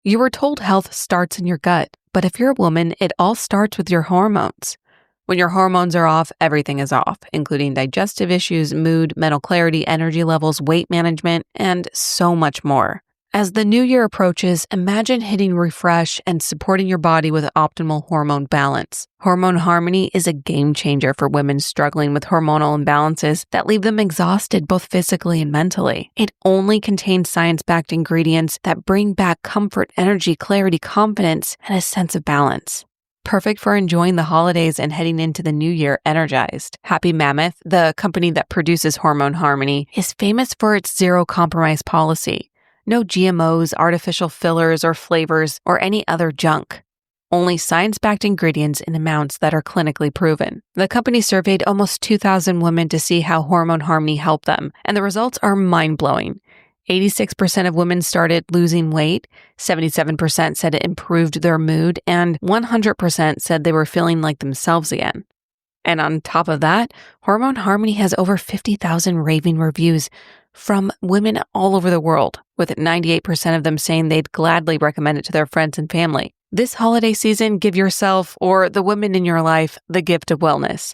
You were told health starts in your gut, but if you're a woman, it all starts with your hormones. When your hormones are off, everything is off, including digestive issues, mood, mental clarity, energy levels, weight management, and so much more. As the new year approaches, imagine hitting refresh and supporting your body with optimal hormone balance. Hormone Harmony is a game changer for women struggling with hormonal imbalances that leave them exhausted both physically and mentally. It only contains science-backed ingredients that bring back comfort, energy, clarity, confidence, and a sense of balance. Perfect for enjoying the holidays and heading into the new year energized. Happy Mammoth, the company that produces Hormone Harmony, is famous for its zero-compromise policy. No GMOs, artificial fillers or flavors, or any other junk. Only science-backed ingredients in amounts that are clinically proven. The company surveyed almost 2,000 women to see how Hormone Harmony helped them, and the results are mind-blowing. 86% of women started losing weight, 77% said it improved their mood, and 100% said they were feeling like themselves again. And on top of that, Hormone Harmony has over 50,000 raving reviews from women all over the world, with 98% of them saying they'd gladly recommend it to their friends and family. This holiday season, give yourself or the women in your life the gift of wellness.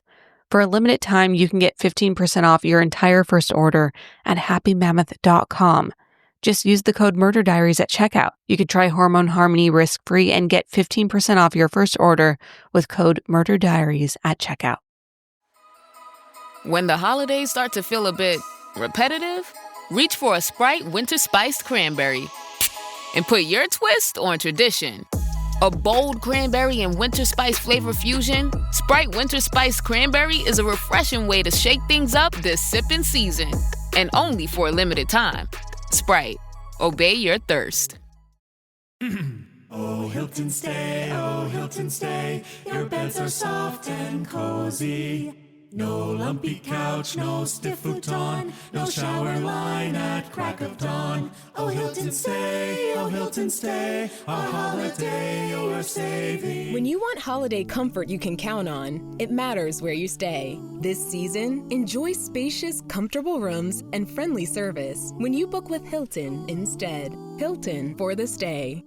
For a limited time, you can get 15% off your entire first order at happymammoth.com. Just use the code MurderDiaries at checkout. You can try Hormone Harmony risk-free and get 15% off your first order with code MurderDiaries at checkout. When the holidays start to feel a bit repetitive, reach for a Sprite Winter Spiced Cranberry and put your twist on tradition. A bold cranberry and winter spice flavor fusion, Sprite Winter Spiced Cranberry is a refreshing way to shake things up this sipping season, and only for a limited time. Sprite, obey your thirst. Oh, Hilton stay, your beds are soft and cozy. No lumpy couch, no stiff futon, no shower line at crack of dawn. Oh, Hilton stay, our holiday you're saving. When you want holiday comfort you can count on, it matters where you stay. This season, enjoy spacious, comfortable rooms and friendly service when you book with Hilton instead. Hilton for the stay.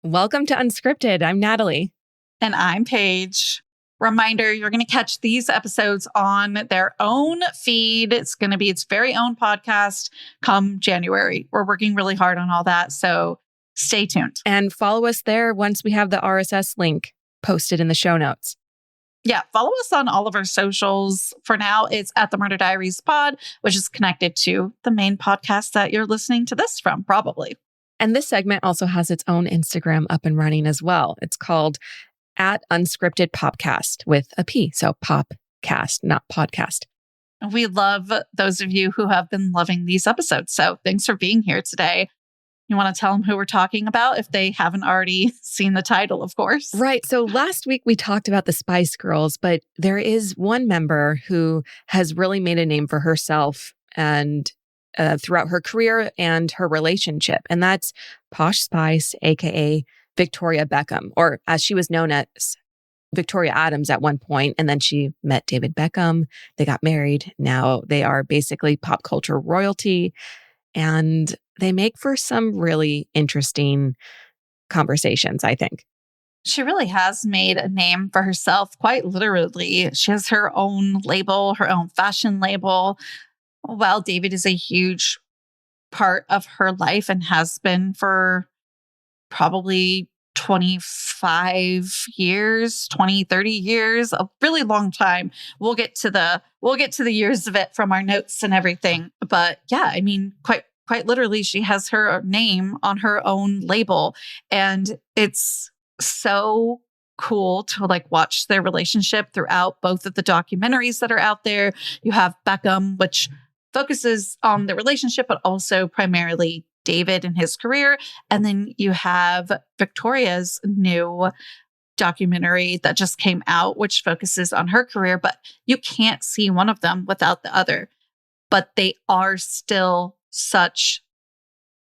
Welcome to Unscripted. I'm Natalie. And I'm Paige. Reminder, you're going to catch these episodes on their own feed. It's going to be its very own podcast come January. We're working really hard on all that, so stay tuned. And follow us there once we have the RSS link posted in the show notes. Yeah, follow us on all of our socials. For now, it's at the Murder Diaries Pod, which is connected to the main podcast that you're listening to this from, probably. And this segment also has its own Instagram up and running as well. It's called @Unscripted Popcast with a P. So Popcast, not podcast. We love those of you who have been loving these episodes. So thanks for being here today. You want to tell them who we're talking about if they haven't already seen the title, of course. Right. So last week we talked about the Spice Girls, but there is one member who has really made a name for herself and throughout her career and her relationship. And that's Posh Spice, aka Victoria Beckham, or as she was known as Victoria Adams at one point. And then she met David Beckham. They got married. Now they are basically pop culture royalty. And they make for some really interesting conversations, I think. She really has made a name for herself, quite literally. She has her own label, her own fashion label. While David is a huge part of her life and has been for probably 25 years, 20, 30 years, a really long time. We'll get to the years of it from our notes and everything. But yeah, I mean, quite literally, she has her name on her own label. And it's so cool to watch their relationship throughout both of the documentaries that are out there. You have Beckham, which focuses on the relationship, but also primarily David and his career. And then you have Victoria's new documentary that just came out, which focuses on her career, but you can't see one of them without the other. But they are still such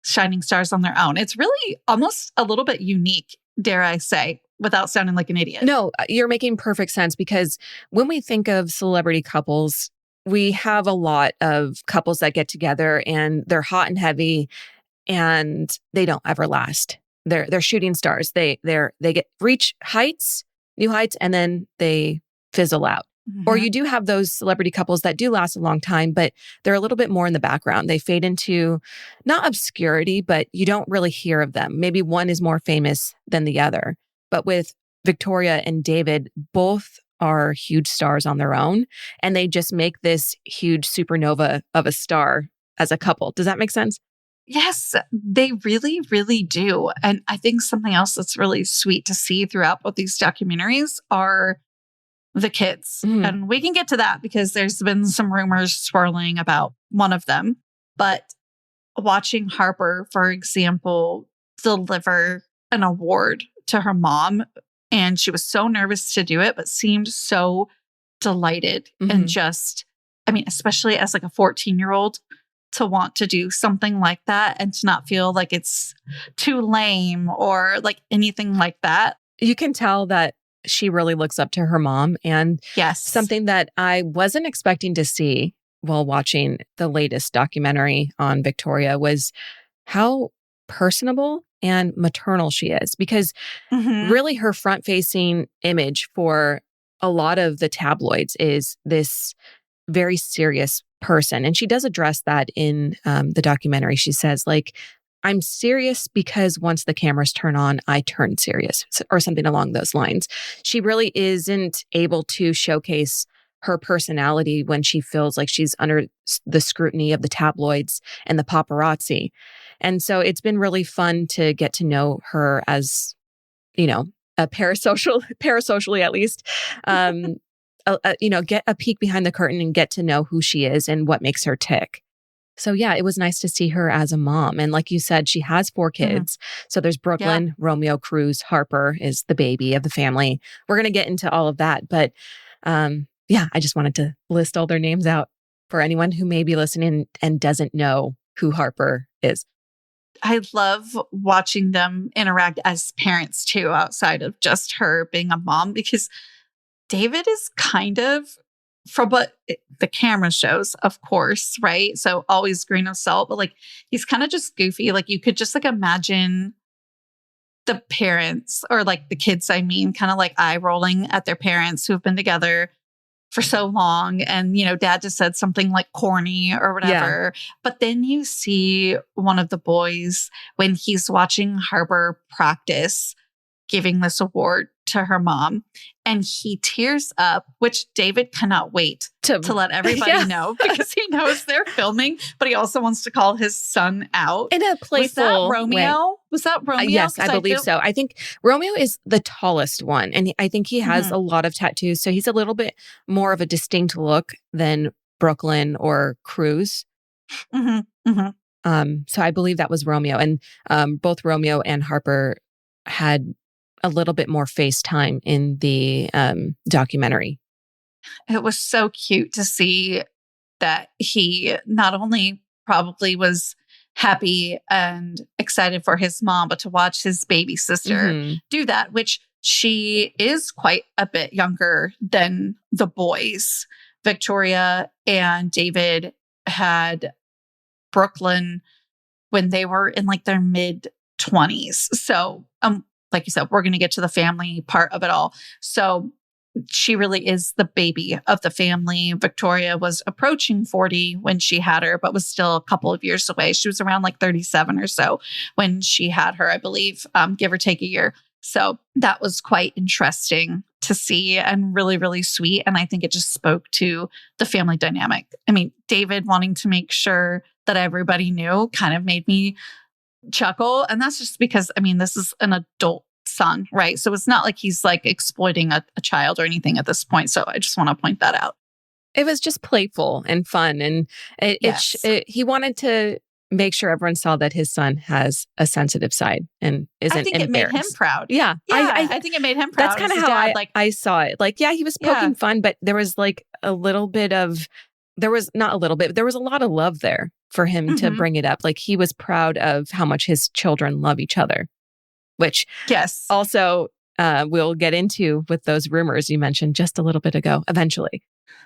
shining stars on their own. It's really almost a little bit unique, dare I say, without sounding like an idiot. No, you're making perfect sense because when we think of celebrity couples, we have a lot of couples that get together and they're hot and heavy and they don't ever last. They're shooting stars. They reach new heights, and then they fizzle out. Or you do have those celebrity couples that do last a long time, but they're a little bit more in the background. They fade into not obscurity, but you don't really hear of them. Maybe one is more famous than the other. But with Victoria and David, both are huge stars on their own, and they just make this huge supernova of a star as a couple. Does that make sense? Yes, they really, really do. And I think something else that's really sweet to see throughout both these documentaries are the kids. And we can get to that because there's been some rumors swirling about one of them. But watching Harper, for example, deliver an award to her mom, and she was so nervous to do it, but seemed so delighted and just, I mean, especially as like a 14-year-old, to want to do something like that and to not feel like it's too lame or like anything like that. You can tell that she really looks up to her mom. And yes, something that I wasn't expecting to see while watching the latest documentary on Victoria was how personable and maternal she is. Because really her front-facing image for a lot of the tabloids is this very serious person. And she does address that in the documentary. She says, like, I'm serious because once the cameras turn on, I turn serious, or something along those lines. She really isn't able to showcase her personality when she feels like she's under the scrutiny of the tabloids and the paparazzi. And so it's been really fun to get to know her as, you know, a parasocially at least, get a peek behind the curtain and get to know who she is and what makes her tick. So yeah, it was nice to see her as a mom. And like you said, she has 4 kids. So there's Brooklyn, Romeo, Cruz, Harper is the baby of the family. We're going to get into all of that. But I just wanted to list all their names out for anyone who may be listening and doesn't know who Harper is. I love watching them interact as parents too, outside of just her being a mom, because David is kind of, from what the camera shows, of course, right? So always grain of salt, but like he's kind of just goofy. Like you could just like imagine the parents, or like the kids, I mean, kind of like eye rolling at their parents who have been together for so long. And, you know, dad just said something like corny or whatever. But then you see one of the boys when he's watching Harper practice giving this award to her mom, and he tears up, which David cannot wait to let everybody know, because he knows they're filming, but he also wants to call his son out. In a playful Was that Romeo? way. Was that Romeo? Yes, I believe so. I think Romeo is the tallest one, and I think he has a lot of tattoos, so he's a little bit more of a distinct look than Brooklyn or Cruz. So I believe that was Romeo, and both Romeo and Harper had a little bit more face time in the documentary. It was so cute to see that he not only probably was happy and excited for his mom, but to watch his baby sister do that, which she is quite a bit younger than the boys. Victoria and David had Brooklyn when they were in like their mid-20s. So, like you said, we're going to get to the family part of it all. So she really is the baby of the family. Victoria was approaching 40 when she had her, but was still a couple of years away. She was around like 37 or so when she had her, I believe, give or take a year. So that was quite interesting to see and really, really sweet. And I think it just spoke to the family dynamic. I mean, David wanting to make sure that everybody knew kind of made me chuckle. And that's just because, I mean, this is an adult son, right? So it's not like he's like exploiting a child or anything at this point. So I just want to point that out. It was just playful and fun. And he wanted to make sure everyone saw that his son has a sensitive side and isn't I think embarrassed. It made him proud. Yeah. I think it made him proud. That's kind of how I saw it. Like, yeah, he was poking fun, but there was like a little bit of, there was not a little bit, there was a lot of love there for him to bring it up. Like he was proud of how much his children love each other, which also we'll get into with those rumors you mentioned just a little bit ago, eventually.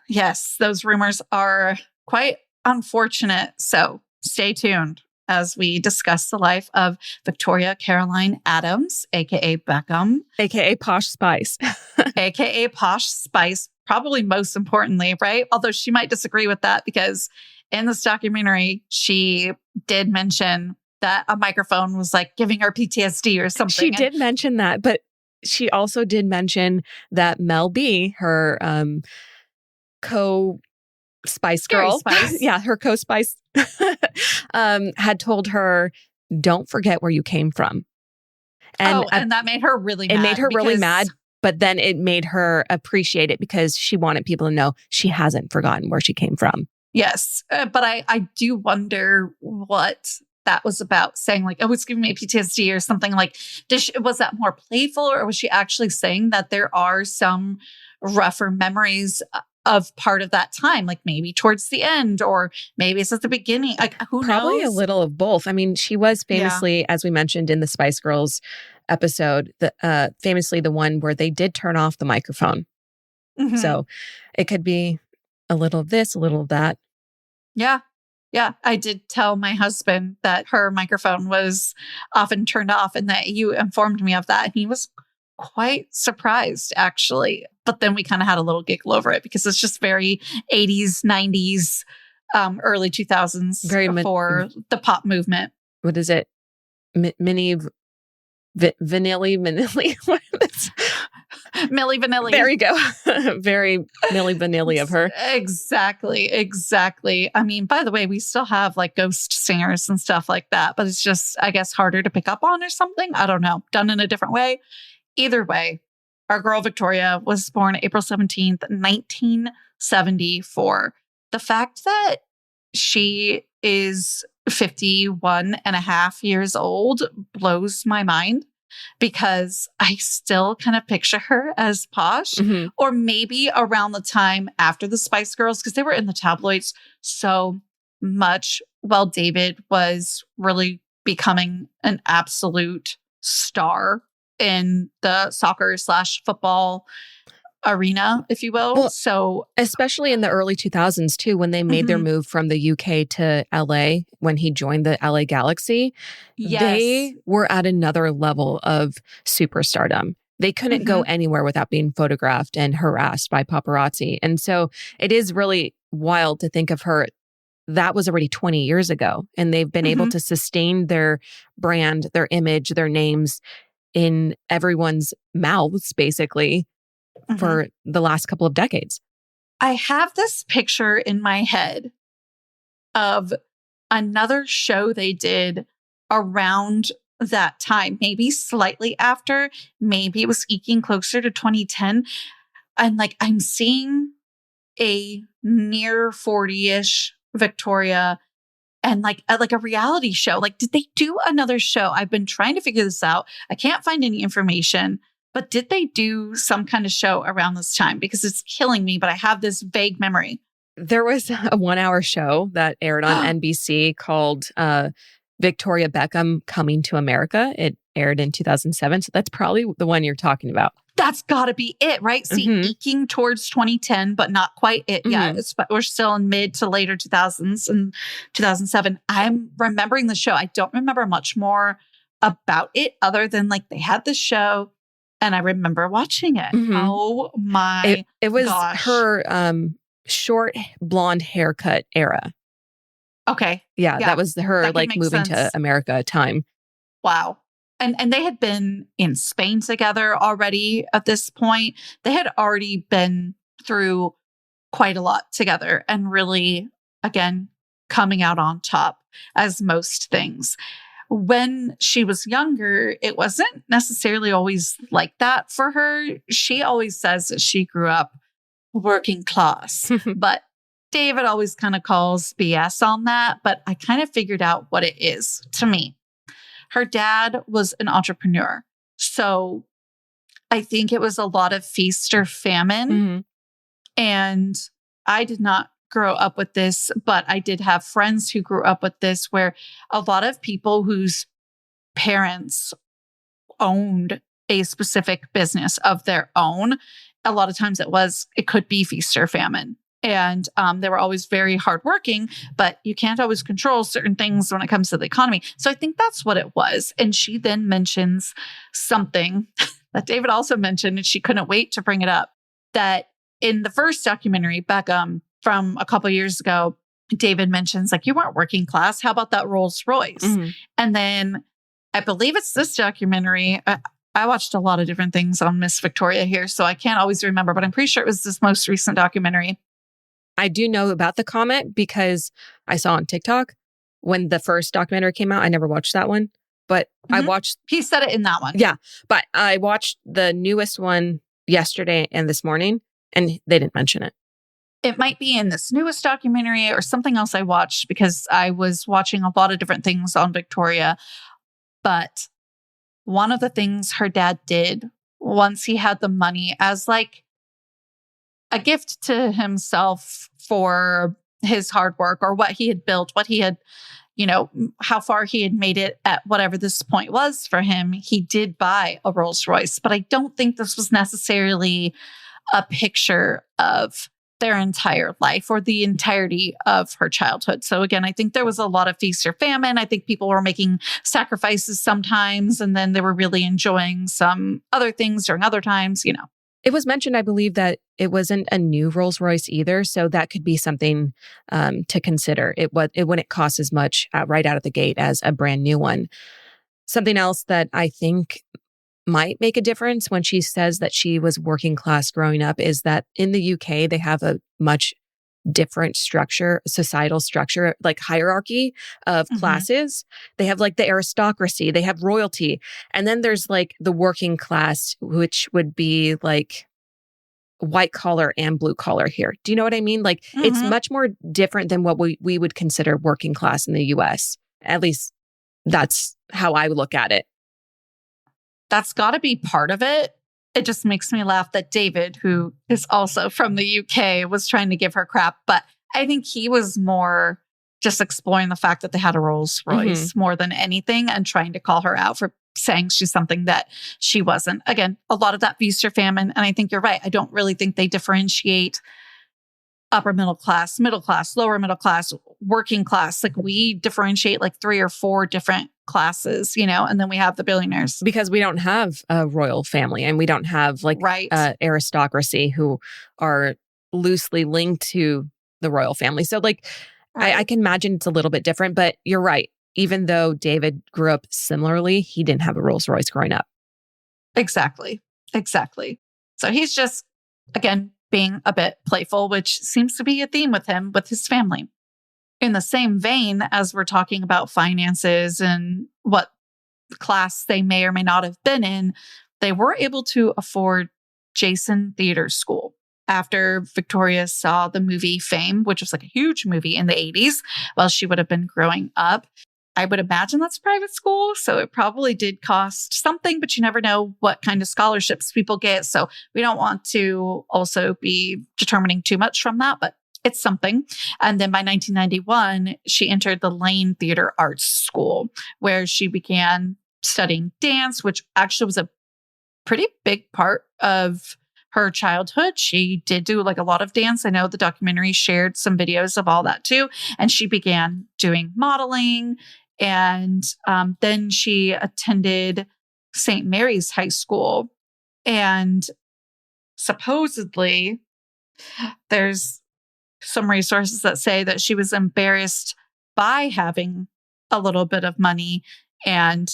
Yes, those rumors are quite unfortunate. So stay tuned as we discuss the life of Victoria Caroline Adams, aka Beckham, AKA Posh Spice. aka Posh Spice, probably most importantly, right? Although she might disagree with that because in this documentary, she did mention that a microphone was like giving her PTSD or something. She did mention that, but she also did mention that Mel B, her co-Spice girl, Spice. yeah, her co-Spice, had told her, don't forget where you came from. And that made her really mad. It made her really mad, but then it made her appreciate it because she wanted people to know she hasn't forgotten where she came from. Yes. But I do wonder what that was about, saying like, oh, it's giving me PTSD or something. Like, was that more playful, or was she actually saying that there are some rougher memories of part of that time, like maybe towards the end, or maybe it's at the beginning? Like, who knows? Probably a little of both. I mean, she was famously, as we mentioned in the Spice Girls episode, famously the one where they did turn off the microphone. Mm-hmm. So it could be a little of this, a little of that. Yeah. Yeah. I did tell my husband that her microphone was often turned off and that you informed me of that. And he was quite surprised, actually. But then we kind of had a little giggle over it because it's just very 80s, 90s, early 2000s for the pop movement. What is it? Vanilli. Milli Vanilli. There you go. Very Milli Vanilli of her. Exactly. I mean, by the way, we still have like ghost singers and stuff like that, but it's just, I guess, harder to pick up on or something. I don't know. Done in a different way. Either way, our girl Victoria was born April 17th, 1974. The fact that she is 51 and a half years old blows my mind, because I still kind of picture her as Posh, or maybe around the time after the Spice Girls, because they were in the tabloids so much while David was really becoming an absolute star in the soccer/football arena, if you will. Well, so especially in the early 2000s too, when they made their move from the UK to LA, when he joined the LA Galaxy, they were at another level of superstardom. They couldn't go anywhere without being photographed and harassed by paparazzi. And so it is really wild to think of her. That was already 20 years ago, and they've been able to sustain their brand, their image, their names in everyone's mouths, basically, for the last couple of decades. I have this picture in my head of another show they did around that time, maybe slightly after, maybe it was eking closer to 2010. And like, I'm seeing a near 40-ish Victoria and like a reality show. Like, did they do another show? I've been trying to figure this out. I can't find any information. But did they do some kind of show around this time? Because it's killing me, but I have this vague memory. There was a 1-hour show that aired on NBC called Victoria Beckham Coming to America. It aired in 2007. So that's probably the one you're talking about. That's got to be it, right? See, eking towards 2010, but not quite it yet. We're still in mid to later 2000s and 2007. I'm remembering the show. I don't remember much more about it other than like they had this show. And I remember watching it. Oh my It was gosh. her short blonde haircut era. Okay. Yeah, that was her that like moving to America time. Wow. And they had been in Spain together already at this point. They had already been through quite a lot together and really, again, coming out on top as most things. When she was younger, it wasn't necessarily always like that for her. She always says that she grew up working class, but David always kind of calls BS on that. But I kind of figured out what it is to me. Her dad was an entrepreneur. So I think it was a lot of feast or famine. And I did not grow up with this, but I did have friends who grew up with this, where a lot of people whose parents owned a specific business of their own. A lot of times it could be feast or famine. And they were always very hardworking, but you can't always control certain things when it comes to the economy. So I think that's what it was. And she then mentions something that David also mentioned, and she couldn't wait to bring it up, that in the first documentary, Beckham, from a couple of years ago, David mentions, like, you weren't working class. How about that Rolls Royce? Mm-hmm. And then I believe it's this documentary. I watched a lot of different things on Miss Victoria here, so I can't always remember, but I'm pretty sure it was this most recent documentary. I do know about the comment because I saw on TikTok when the first documentary came out. I never watched that one, but I watched... He said it in that one. Yeah, but I watched the newest one yesterday and this morning, and they didn't mention it. It might be in this newest documentary or something else I watched, because I was watching a lot of different things on Victoria. But one of the things her dad did once he had the money as like a gift to himself for his hard work or what he had built, what he had, how far he had made it at whatever this point was for him, he did buy a Rolls Royce. But I don't think this was necessarily a picture of their entire life or the entirety of her childhood. So again, I think there was a lot of feast or famine. I think people were making sacrifices sometimes, and then they were really enjoying some other things during other times, It was mentioned, I believe, that it wasn't a new Rolls Royce either. So that could be something to consider. It wouldn't cost as much right out of the gate as a brand new one. Something else that I think might make a difference when she says that she was working class growing up is that in the UK, they have a much different structure, societal structure, like hierarchy of classes. They have like the aristocracy, they have royalty. And then there's like the working class, which would be like white collar and blue collar here. Do you know what I mean? Like it's much more different than what we would consider working class in the US. At least that's how I look at it. That's got to be part of it. It just makes me laugh that David, who is also from the UK, was trying to give her crap. But I think he was more just exploring the fact that they had a Rolls Royce more than anything, and trying to call her out for saying she's something that she wasn't. Again, a lot of that feast or famine. And I think you're right. I don't really think they differentiate upper middle class, lower middle class, working class. Like we differentiate like 3 or 4 different classes, and then we have the billionaires. Because we don't have a royal family, and we don't have like aristocracy who are loosely linked to the royal family. So like, I can imagine it's a little bit different, but you're right. Even though David grew up similarly, he didn't have a Rolls Royce growing up. Exactly. So he's just, again, being a bit playful, which seems to be a theme with him, with his family. In the same vein, as we're talking about finances and what class they may or may not have been in, they were able to afford Jason Theatre School. After Victoria saw the movie Fame, which was like a huge movie in the 80s, while she would have been growing up. I would imagine that's private school, so it probably did cost something, but you never know what kind of scholarships people get. So we don't want to also be determining too much from that, but it's something. And then by 1991, she entered the Lane Theatre Arts School, where she began studying dance, which actually was a pretty big part of her childhood. She did do like a lot of dance. I know the documentary shared some videos of all that too. And she began doing modeling. And then she attended St. Mary's High School. And supposedly there's some resources that say that she was embarrassed by having a little bit of money and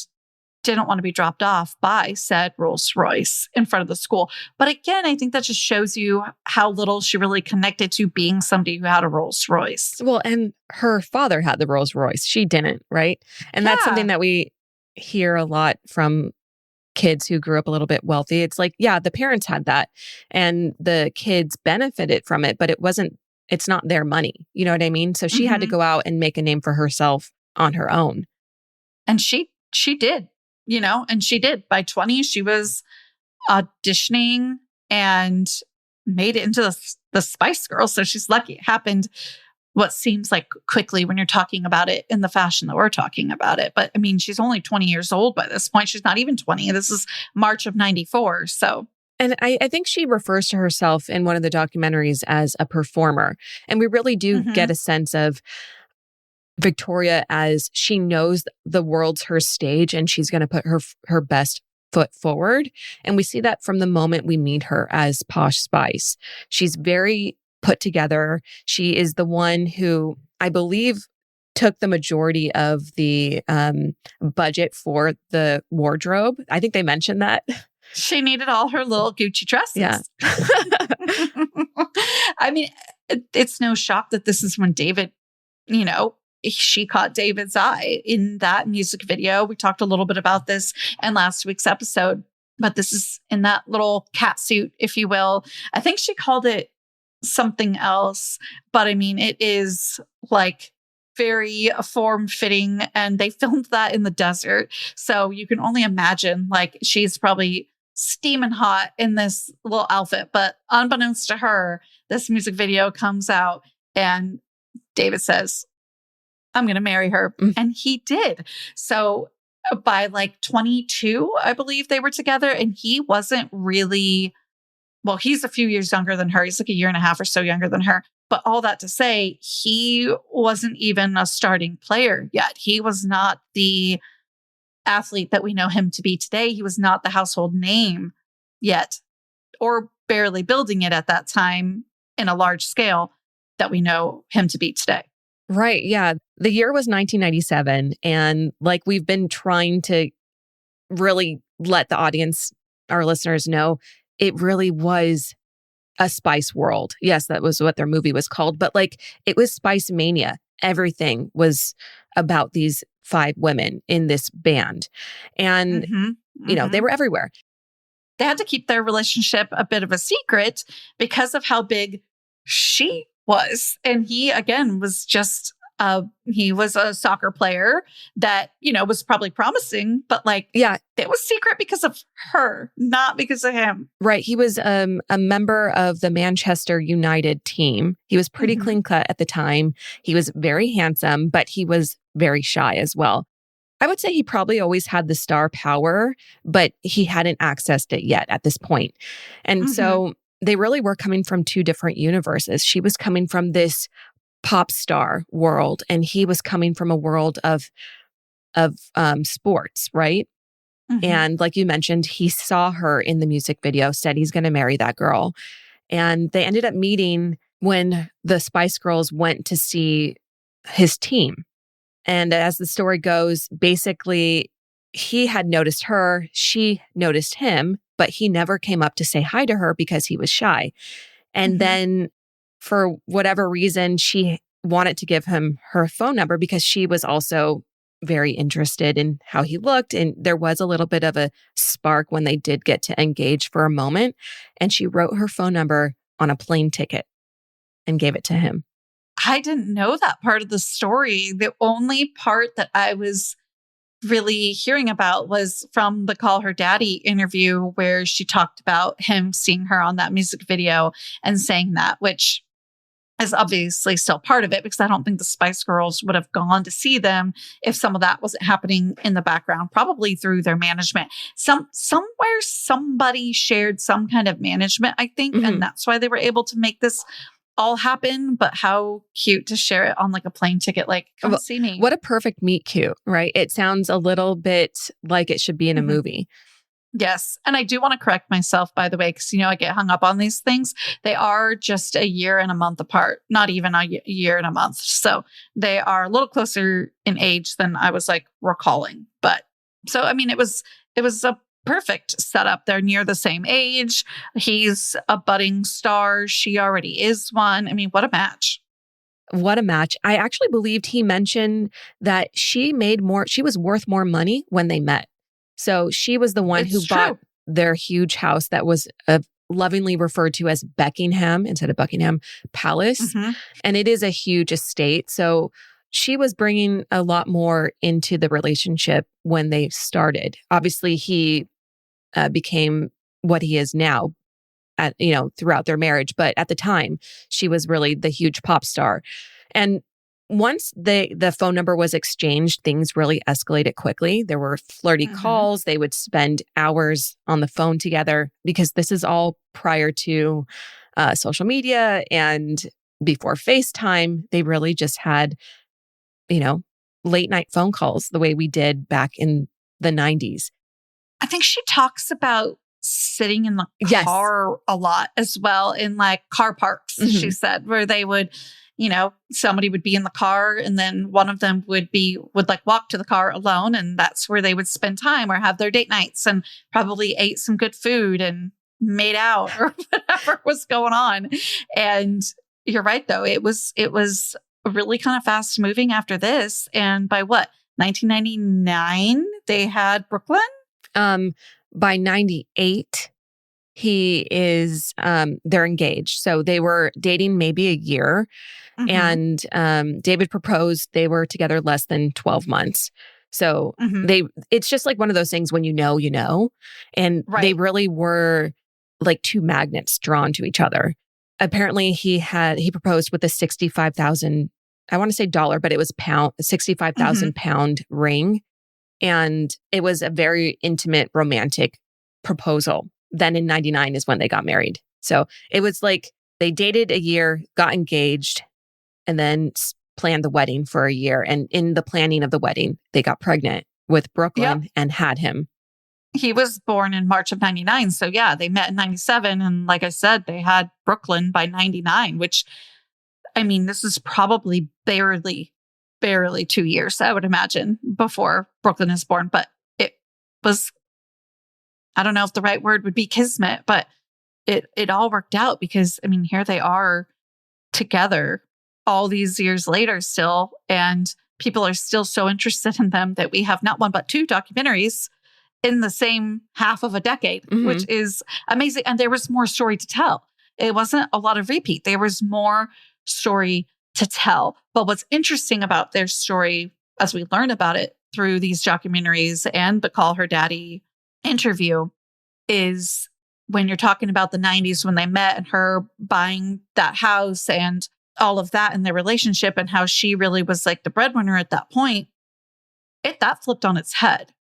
didn't want to be dropped off by said Rolls Royce in front of the school. But again, I think that just shows you how little she really connected to being somebody who had a Rolls Royce. Well, and her father had the Rolls Royce. She didn't, right? And that's something that we hear a lot from kids who grew up a little bit wealthy. It's like, yeah, the parents had that and the kids benefited from it, but it's not their money. You know what I mean? So she had to go out and make a name for herself on her own. And she did. And she did. By 20, she was auditioning and made it into the Spice Girls. So she's lucky it happened what seems like quickly when you're talking about it in the fashion that we're talking about it. But I mean, she's only 20 years old by this point. She's not even 20. This is March of 94. So. And I think she refers to herself in one of the documentaries as a performer. And we really do get a sense of Victoria as she knows the world's her stage and she's going to put her best foot forward. And we see that from the moment we meet her as Posh Spice. She's very put together. She is the one who, I believe, took the majority of the budget for the wardrobe. I think they mentioned that. She needed all her little Gucci dresses. Yeah. I mean, it's no shock that this is when David, she caught David's eye in that music video. We talked a little bit about this in last week's episode, but this is in that little cat suit, if you will. I think she called it something else, but I mean, it is like very form-fitting, and they filmed that in the desert. So you can only imagine, like, she's probably steaming hot in this little outfit, but unbeknownst to her, this music video comes out and David says, I'm going to marry her. And he did. So by like 22, I believe they were together, and he wasn't really, well, he's a few years younger than her. He's like a year and a half or so younger than her. But all that to say, he wasn't even a starting player yet. He was not the athlete that we know him to be today. He was not the household name yet, or barely building it at that time in a large scale that we know him to be today. Right. Yeah. The year was 1997. And like we've been trying to really let the audience, our listeners know, it really was a Spice world. Yes, that was what their movie was called. But like it was Spice Mania. Everything was about these 5 women in this band. And, they were everywhere. They had to keep their relationship a bit of a secret because of how big she was. And he, again, was just, he was a soccer player that, was probably promising, but like, yeah, it was secret because of her, not because of him. Right. He was a member of the Manchester United team. He was pretty clean cut at the time. He was very handsome, but he was very shy as well. I would say he probably always had the star power, but he hadn't accessed it yet at this point. And so they really were coming from 2 different universes. She was coming from this pop star world, and he was coming from a world of sports, right? And like you mentioned, he saw her in the music video, said he's going to marry that girl. And they ended up meeting when the Spice Girls went to see his team. And as the story goes, basically, he had noticed her, she noticed him, but he never came up to say hi to her because he was shy. And then for whatever reason, she wanted to give him her phone number because she was also very interested in how he looked. And there was a little bit of a spark when they did get to engage for a moment. And she wrote her phone number on a plane ticket and gave it to him. I didn't know that part of the story. The only part that I was really hearing about was from the Call Her Daddy interview, where she talked about him seeing her on that music video and saying that, which is obviously still part of it, because I don't think the Spice Girls would have gone to see them if some of that wasn't happening in the background, probably through their management. Somewhere somebody shared some kind of management, I think, and that's why they were able to make this all happen. But how cute to share it on like a plane ticket, like, come see me. What a perfect meet cute, right? It sounds a little bit like it should be in a movie. Yes. And I do want to correct myself, by the way, because, I get hung up on these things. They are just a year and a month apart, not even a year and a month. So they are a little closer in age than I was like recalling. But so, I mean, it was a perfect setup. They're near the same age. He's a budding star. She already is one. I mean, what a match. What a match. I actually believed he mentioned that she was worth more money when they met. So she was the one who bought their huge house that was lovingly referred to as Beckingham instead of Buckingham Palace. And it is a huge estate. So she was bringing a lot more into the relationship when they started. Obviously, he became what he is now throughout their marriage. But at the time, she was really the huge pop star. And once the phone number was exchanged, things really escalated quickly. There were flirty calls. They would spend hours on the phone together because this is all prior to social media and before FaceTime. They really just had, late night phone calls the way we did back in the 90s. I think she talks about sitting in the Yes. car a lot as well, in like car parks, she said, where they would, somebody would be in the car and then one of them would like walk to the car alone. And that's where they would spend time or have their date nights and probably ate some good food and made out or whatever was going on. And you're right, though. It was really kind of fast moving after this. And by 1999, they had Brooklyn. By 98, they're engaged. So they were dating maybe a year. And David proposed. They were together less than 12 months. So it's just like one of those things when you know. And they really were like two magnets drawn to each other. Apparently he proposed with a $65,000, I want to say dollar, but it was pound, a 65,000 pound ring. And it was a very intimate, romantic proposal. Then in 99 is when they got married. So it was like they dated a year, got engaged, and then planned the wedding for a year. And in the planning of the wedding, they got pregnant with Brooklyn and had him. He was born in March of 99. So yeah, they met in 97. And like I said, they had Brooklyn by 99, which, I mean, this is probably barely 2 years, I would imagine, before Brooklyn is born. But it was, I don't know if the right word would be kismet, but it all worked out because, I mean, here they are together all these years later still, and people are still so interested in them that we have not one but two documentaries in the same half of a decade, which is amazing. And there was more story to tell. It wasn't a lot of repeat. There was more story to tell. But what's interesting about their story, as we learn about it through these documentaries and the Call Her Daddy interview, is when you're talking about the 90s when they met and her buying that house and all of that in their relationship and how she really was like the breadwinner at that point, that flipped on its head.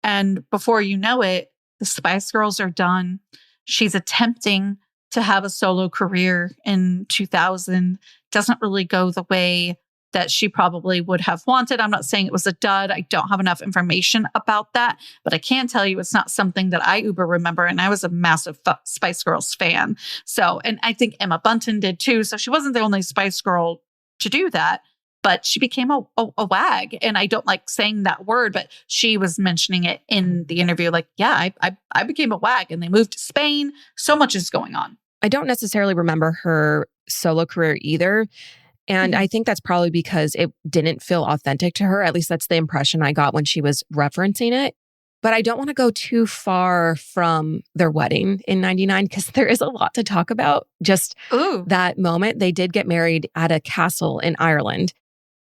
And before you know it, the Spice Girls are done. She's attempting to have a solo career in 2000. Doesn't really go the way that she probably would have wanted. I'm not saying it was a dud. I don't have enough information about that, but I can tell you it's not something that I uber remember. And I was a massive Spice Girls fan. So, and I think Emma Bunton did too. So she wasn't the only Spice Girl to do that, but she became a wag. And I don't like saying that word, but she was mentioning it in the interview. Like, yeah, I became a wag and they moved to Spain. So much is going on. I don't necessarily remember her solo career either. And I think that's probably because it didn't feel authentic to her. At least that's the impression I got when she was referencing it. But I don't want to go too far from their wedding in 99 because there is a lot to talk about. Just that moment. They did get married at a castle in Ireland.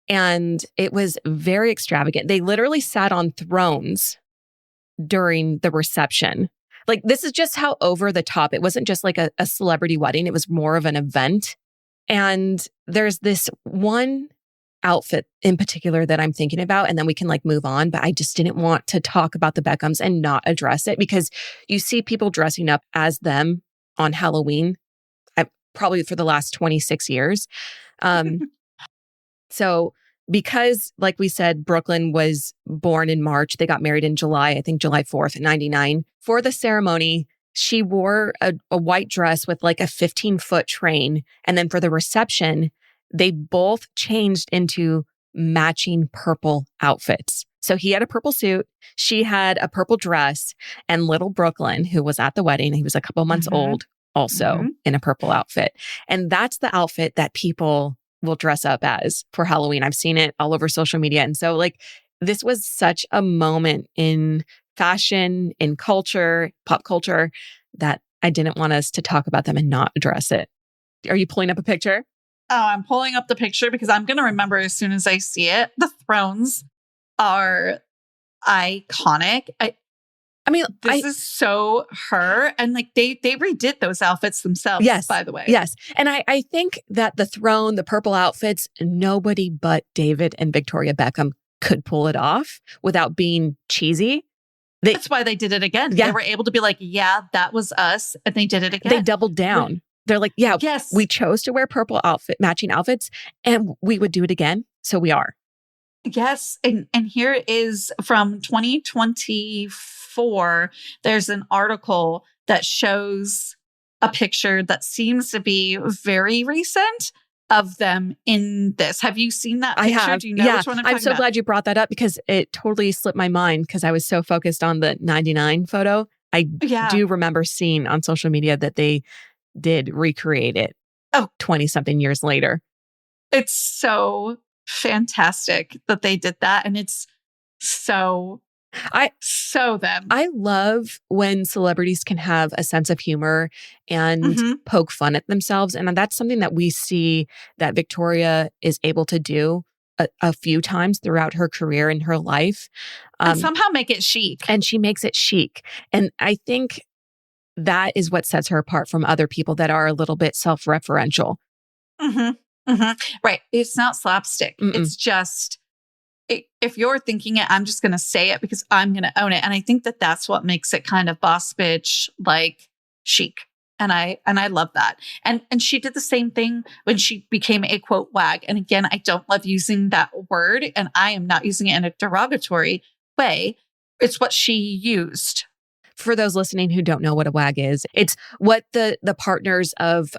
And it was very extravagant. They literally sat on thrones during the reception. Like, this is just how over the top. It wasn't just like a celebrity wedding. It was more of an event. And there's this one outfit in particular that I'm thinking about, and then we can like move on. But I just didn't want to talk about the Beckhams and not address it because you see people dressing up as them on Halloween, probably for the last 26 years. So because, like we said, Brooklyn was born in March, they got married in July, I think July 4th, 99. For the ceremony, she wore a white dress with like a 15-foot train. And then for the reception, they both changed into matching purple outfits. So he had a purple suit, she had a purple dress, and little Brooklyn, who was at the wedding, he was a couple months old, also in a purple outfit. And that's the outfit that people will dress up as for Halloween. I've seen it all over social media. And so like, this was such a moment in fashion, in culture, pop culture, that I didn't want us to talk about them and not address it. Are you pulling up a picture? Oh, I'm pulling up the picture because I'm going to remember as soon as I see it. The thrones are iconic. I mean, this is so her. And like they redid those outfits themselves, yes, by the way. Yes. And I think that the throne, the purple outfits, nobody but David and Victoria Beckham could pull it off without being cheesy. That's why they did it again. Yeah. They were able to be like, yeah, that was us. And they did it again. They doubled down. They're like, yeah, yes, we chose to wear purple matching outfits, and we would do it again. So we are. Yes. And here is from 2024. There's an article that shows a picture that seems to be very recent of them in this. Have you seen that picture? I have. Do you know which one I'm so about? glad you brought that up because it totally slipped my mind because I was so focused on the 99 photo. I do remember seeing on social media that they did recreate it 20-something years later. It's so fantastic that they did that. And it's so them. I love when celebrities can have a sense of humor and poke fun at themselves. And that's something that we see that Victoria is able to do a few times throughout her career and her life. And somehow make it chic. And she makes it chic. And I think that is what sets her apart from other people that are a little bit self-referential. Right. It's not slapstick. It's just, if you're thinking it, I'm just going to say it because I'm going to own it. And I think that that's what makes it kind of boss bitch, like chic. And I love that. And she did the same thing when she became a quote wag. And again, I don't love using that word, and I am not using it in a derogatory way. It's what she used. For those listening who don't know what a wag is, it's what the partners of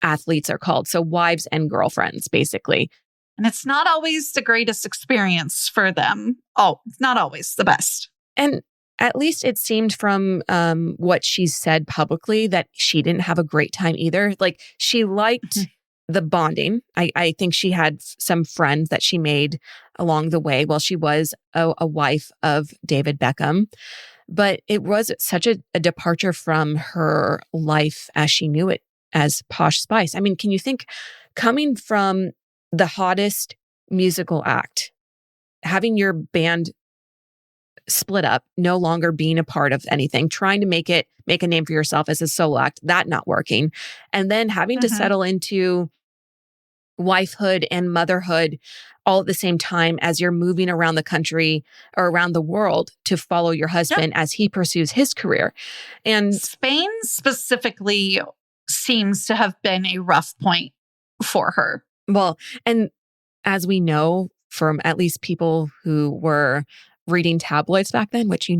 athletes are called. So wives and girlfriends, basically. And it's not always the greatest experience for them. Oh, it's not always the best. And at least it seemed from what she said publicly that she didn't have a great time either. Like she liked the bonding. I think she had some friends that she made along the way while she was a wife of David Beckham. But it was such a departure from her life as she knew it as Posh Spice. I mean, can you think coming from the hottest musical act, having your band split up, no longer being a part of anything, trying to make a name for yourself as a solo act, that not working, and then having to settle into wifehood and motherhood all at the same time as you're moving around the country or around the world to follow your husband as he pursues his career. And Spain specifically seems to have been a rough point for her. Well, and as we know from at least people who were reading tabloids back then, which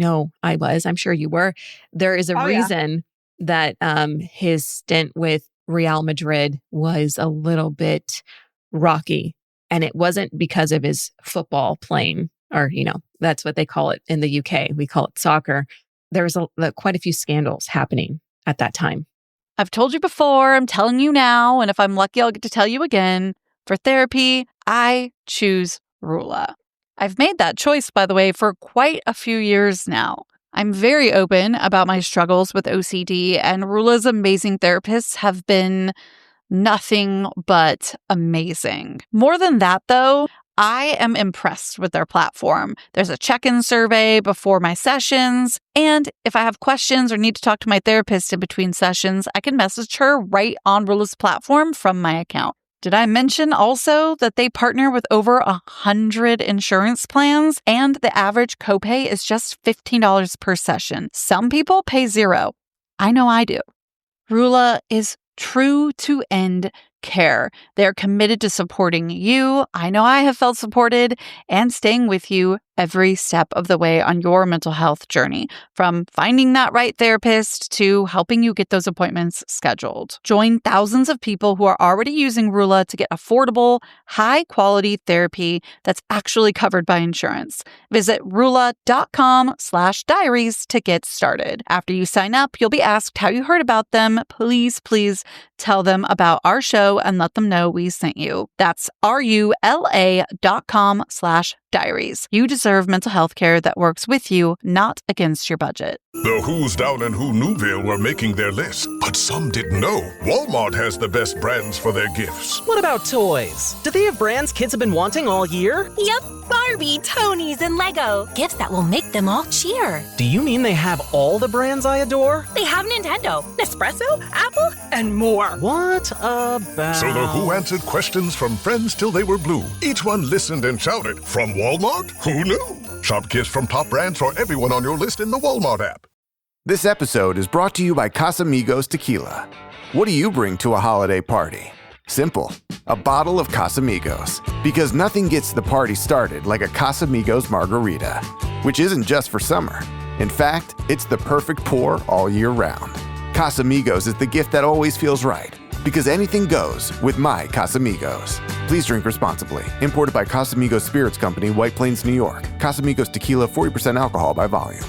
I was, I'm sure you were, there is a reason that his stint with Real Madrid was a little bit rocky. And it wasn't because of his football playing, or, that's what they call it in the UK. We call it soccer. There was quite a few scandals happening at that time. I've told you before, I'm telling you now, and if I'm lucky, I'll get to tell you again. For therapy, I choose Rula. I've made that choice, by the way, for quite a few years now. I'm very open about my struggles with OCD, and Rula's amazing therapists have been nothing but amazing. More than that, though, I am impressed with their platform. There's a check-in survey before my sessions, and if I have questions or need to talk to my therapist in between sessions, I can message her right on Rula's platform from my account. Did I mention also that they partner with over 100 insurance plans, and the average copay is just $15 per session? Some people pay $0. I know I do. Rula is true to end care. They're committed to supporting you. I know I have felt supported, and staying with you every step of the way on your mental health journey, from finding that right therapist to helping you get those appointments scheduled. Join thousands of people who are already using Rula to get affordable, high-quality therapy that's actually covered by insurance. Visit rula.com/diaries to get started. After you sign up, you'll be asked how you heard about them. Please tell them about our show and let them know we sent you. That's rula.com/diaries. You deserve mental health care that works with you, not against your budget. The Who's Down in Who Newville were making their list, but some didn't know Walmart has the best brands for their gifts. What about toys? Do they have brands kids have been wanting all year? Yep. Barbie, Tony's, and Lego. Gifts that will make them all cheer. Do you mean they have all the brands I adore? They have Nintendo, Nespresso, Apple, and more. What about... So the Who answered questions from friends till they were blue. Each one listened and shouted, from Walmart? Who knew? Shop gifts from top brands for everyone on your list in the Walmart app. This episode is brought to you by Casamigos Tequila. What do you bring to a holiday party? Simple. A bottle of Casamigos. Because nothing gets the party started like a Casamigos margarita, which isn't just for summer. In fact, it's the perfect pour all year round. Casamigos is the gift that always feels right. Because anything goes with my Casamigos. Please drink responsibly. Imported by Casamigos Spirits Company, White Plains, New York. Casamigos Tequila, 40% alcohol by volume.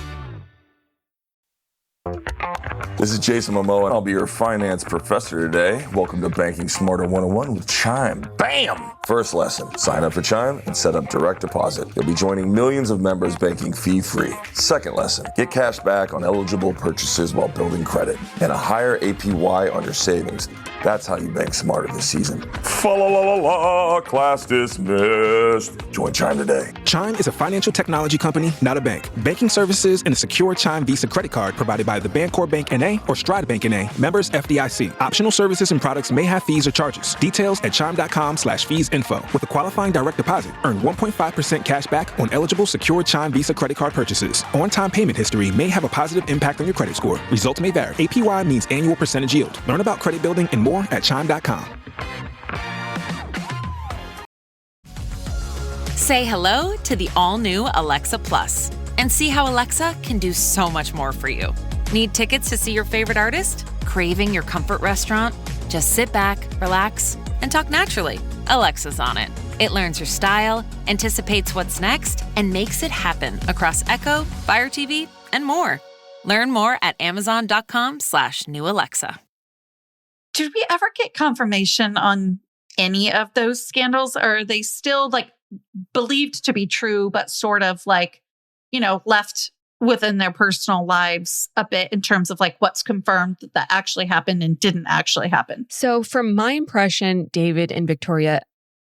This is Jason Momoa, and I'll be your finance professor today. Welcome to Banking Smarter 101 with Chime. Bam! First lesson, sign up for Chime and set up direct deposit. You'll be joining millions of members banking fee-free. Second lesson, get cash back on eligible purchases while building credit and a higher APY on your savings. That's how you bank smarter this season. Fa-la-la-la-la, class dismissed. Join Chime today. Chime is a financial technology company, not a bank. Banking services and a secure Chime Visa credit card provided by the Bancorp Bank N.A. or Stride Bank N.A. Members FDIC. Optional services and products may have fees or charges. Details at chime.com/feesinfo. With a qualifying direct deposit, earn 1.5% cash back on eligible secure Chime Visa credit card purchases. On-time payment history may have a positive impact on your credit score. Results may vary. APY means annual percentage yield. Learn about credit building and more at chime.com. Say hello to the all-new Alexa Plus and see how Alexa can do so much more for you. Need tickets to see your favorite artist? Craving your comfort restaurant? Just sit back, relax, and talk naturally. Alexa's on it. It learns your style, anticipates what's next, and makes it happen across Echo, Fire TV, and more. Learn more at amazon.com/new Alexa. Did we ever get confirmation on any of those scandals? Or are they still believed to be true, but sort of left within their personal lives a bit in terms of what's confirmed that actually happened and didn't actually happen? So from my impression, David and Victoria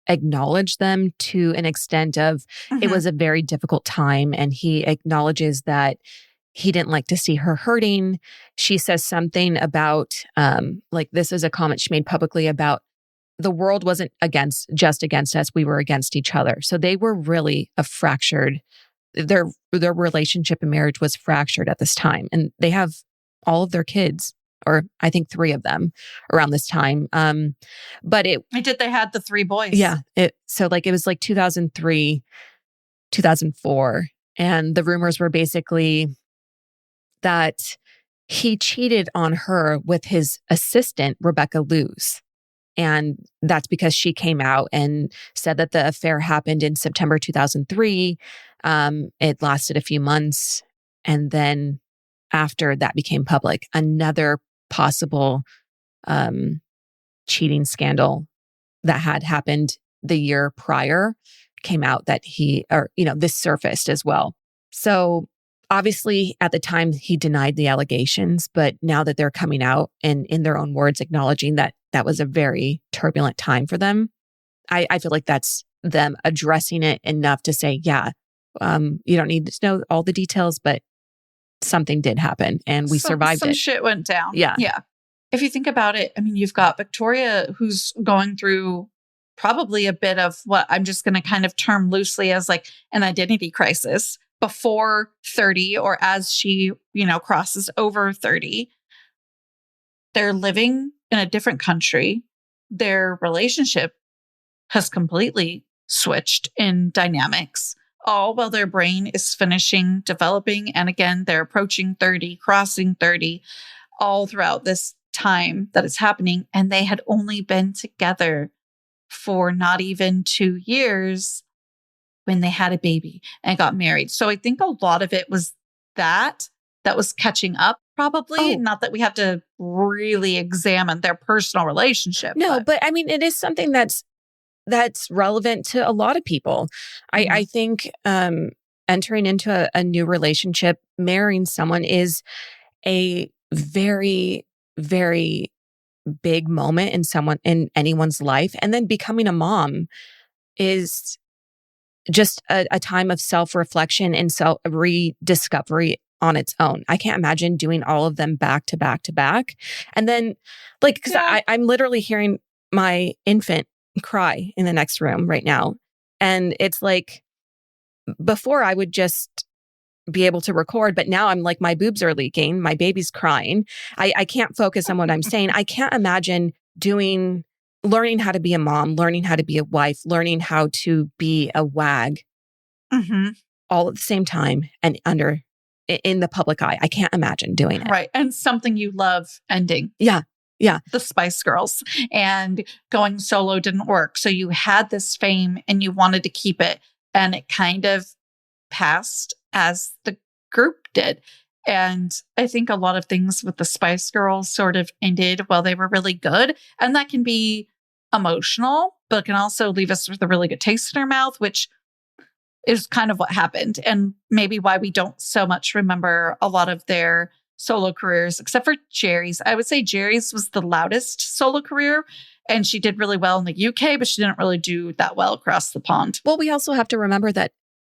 acknowledged them to an extent of it was a very difficult time. And he acknowledges that he didn't like to see her hurting. She says something about, this is a comment she made publicly about the world wasn't just against us. We were against each other. So they were really their relationship and marriage was fractured at this time. And they have all of their kids, or I think 3 of them around this time. But they had the 3 boys. Yeah. It was 2003, 2004. And the rumors were basically that he cheated on her with his assistant, Rebecca Luz. And that's because she came out and said that the affair happened in September 2003. It lasted a few months. And then after that became public, another possible cheating scandal that had happened the year prior came out that this surfaced as well. So obviously at the time he denied the allegations, but now that they're coming out and in their own words acknowledging that that was a very turbulent time for them, I feel like that's them addressing it enough to say, you don't need to know all the details, but something did happen and we survived it. Some shit went down. Yeah. Yeah. If you think about it, you've got Victoria who's going through probably a bit of what I'm just going to kind of term loosely as an identity crisis before 30 or as she, crosses over 30. They're living in a different country. Their relationship has completely switched in dynamics, all while their brain is finishing developing. And again, they're approaching 30, crossing 30, all throughout this time that it's happening. And they had only been together for not even 2 years when they had a baby and got married. So I think a lot of it was that was catching up probably. Not that we have to really examine their personal relationship. No, but it is something that's relevant to a lot of people. I think entering into a new relationship, marrying someone is a very, very big moment in anyone's life. And then becoming a mom is just a time of self-reflection and rediscovery on its own. I can't imagine doing all of them back to back to back. And then because I'm literally hearing my infant cry in the next room right now. And it's like, before I would just be able to record, but now I'm like, my boobs are leaking, my baby's crying. I can't focus on what I'm saying. I can't imagine learning how to be a mom, learning how to be a wife, learning how to be a wag all at the same time and in the public eye. I can't imagine doing it. Right. And something you love ending. Yeah. Yeah. The Spice Girls, and going solo didn't work. So you had this fame and you wanted to keep it, and it kind of passed as the group did. And I think a lot of things with the Spice Girls sort of ended while they were really good. And that can be emotional, but it can also leave us with a really good taste in our mouth, which is kind of what happened. And maybe why we don't so much remember a lot of their solo careers, except for Jerry's. I would say Jerry's was the loudest solo career, and she did really well in the UK, but she didn't really do that well across the pond. Well, we also have to remember that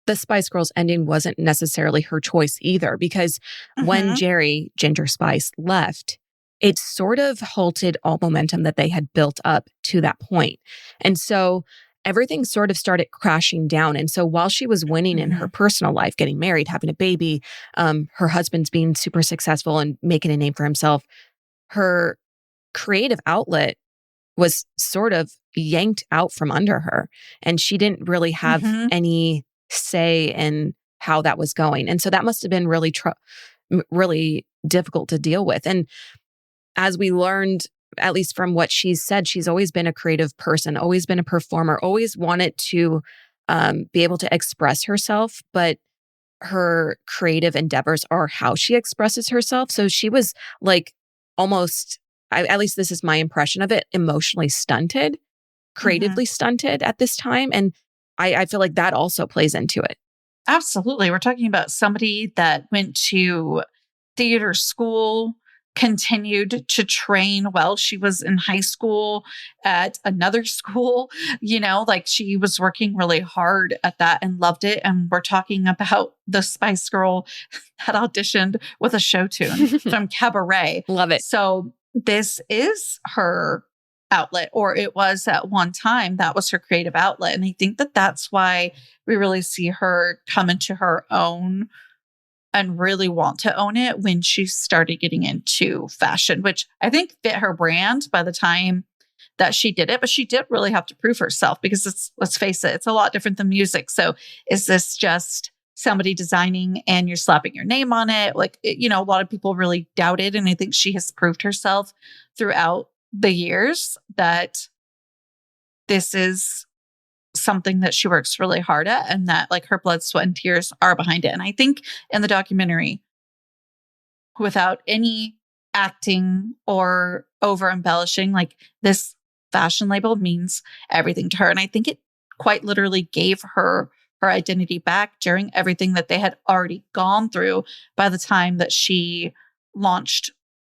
the Spice Girls ending wasn't necessarily her choice either, because when Jerry, Ginger Spice, left, it sort of halted all momentum that they had built up to that point. And so everything sort of started crashing down. And so while she was winning in her personal life, getting married, having a baby, her husband's being super successful and making a name for himself, her creative outlet was sort of yanked out from under her. And she didn't really have any say in how that was going. And so that must have been really, really difficult to deal with. And as we learned, at least from what she's said, she's always been a creative person, always been a performer, always wanted to be able to express herself, but her creative endeavors are how she expresses herself. So she was like almost, at least this is my impression of it, emotionally stunted, creatively stunted at this time. And I feel like that also plays into it. Absolutely. We're talking about somebody that went to theater school, continued to train while she was in high school at another school. You know, like she was working really hard at that and loved it. And we're talking about the Spice Girl that auditioned with a show tune from Cabaret. Love it. So this is her outlet, or it was at one time. That was her creative outlet. And I think that that's why we really see her come into her own and really want to own it when she started getting into fashion, which I think fit her brand by the time that she did it. But she did really have to prove herself, because let's face it, it's a lot different than music. So is this just somebody designing and you're slapping your name on it? Like, a lot of people really doubted. And I think she has proved herself throughout the years that this is something that she works really hard at, and that like her blood, sweat, and tears are behind it. And I think in the documentary, without any acting or over embellishing, like this fashion label means everything to her. And I think it quite literally gave her identity back during everything that they had already gone through by the time that she launched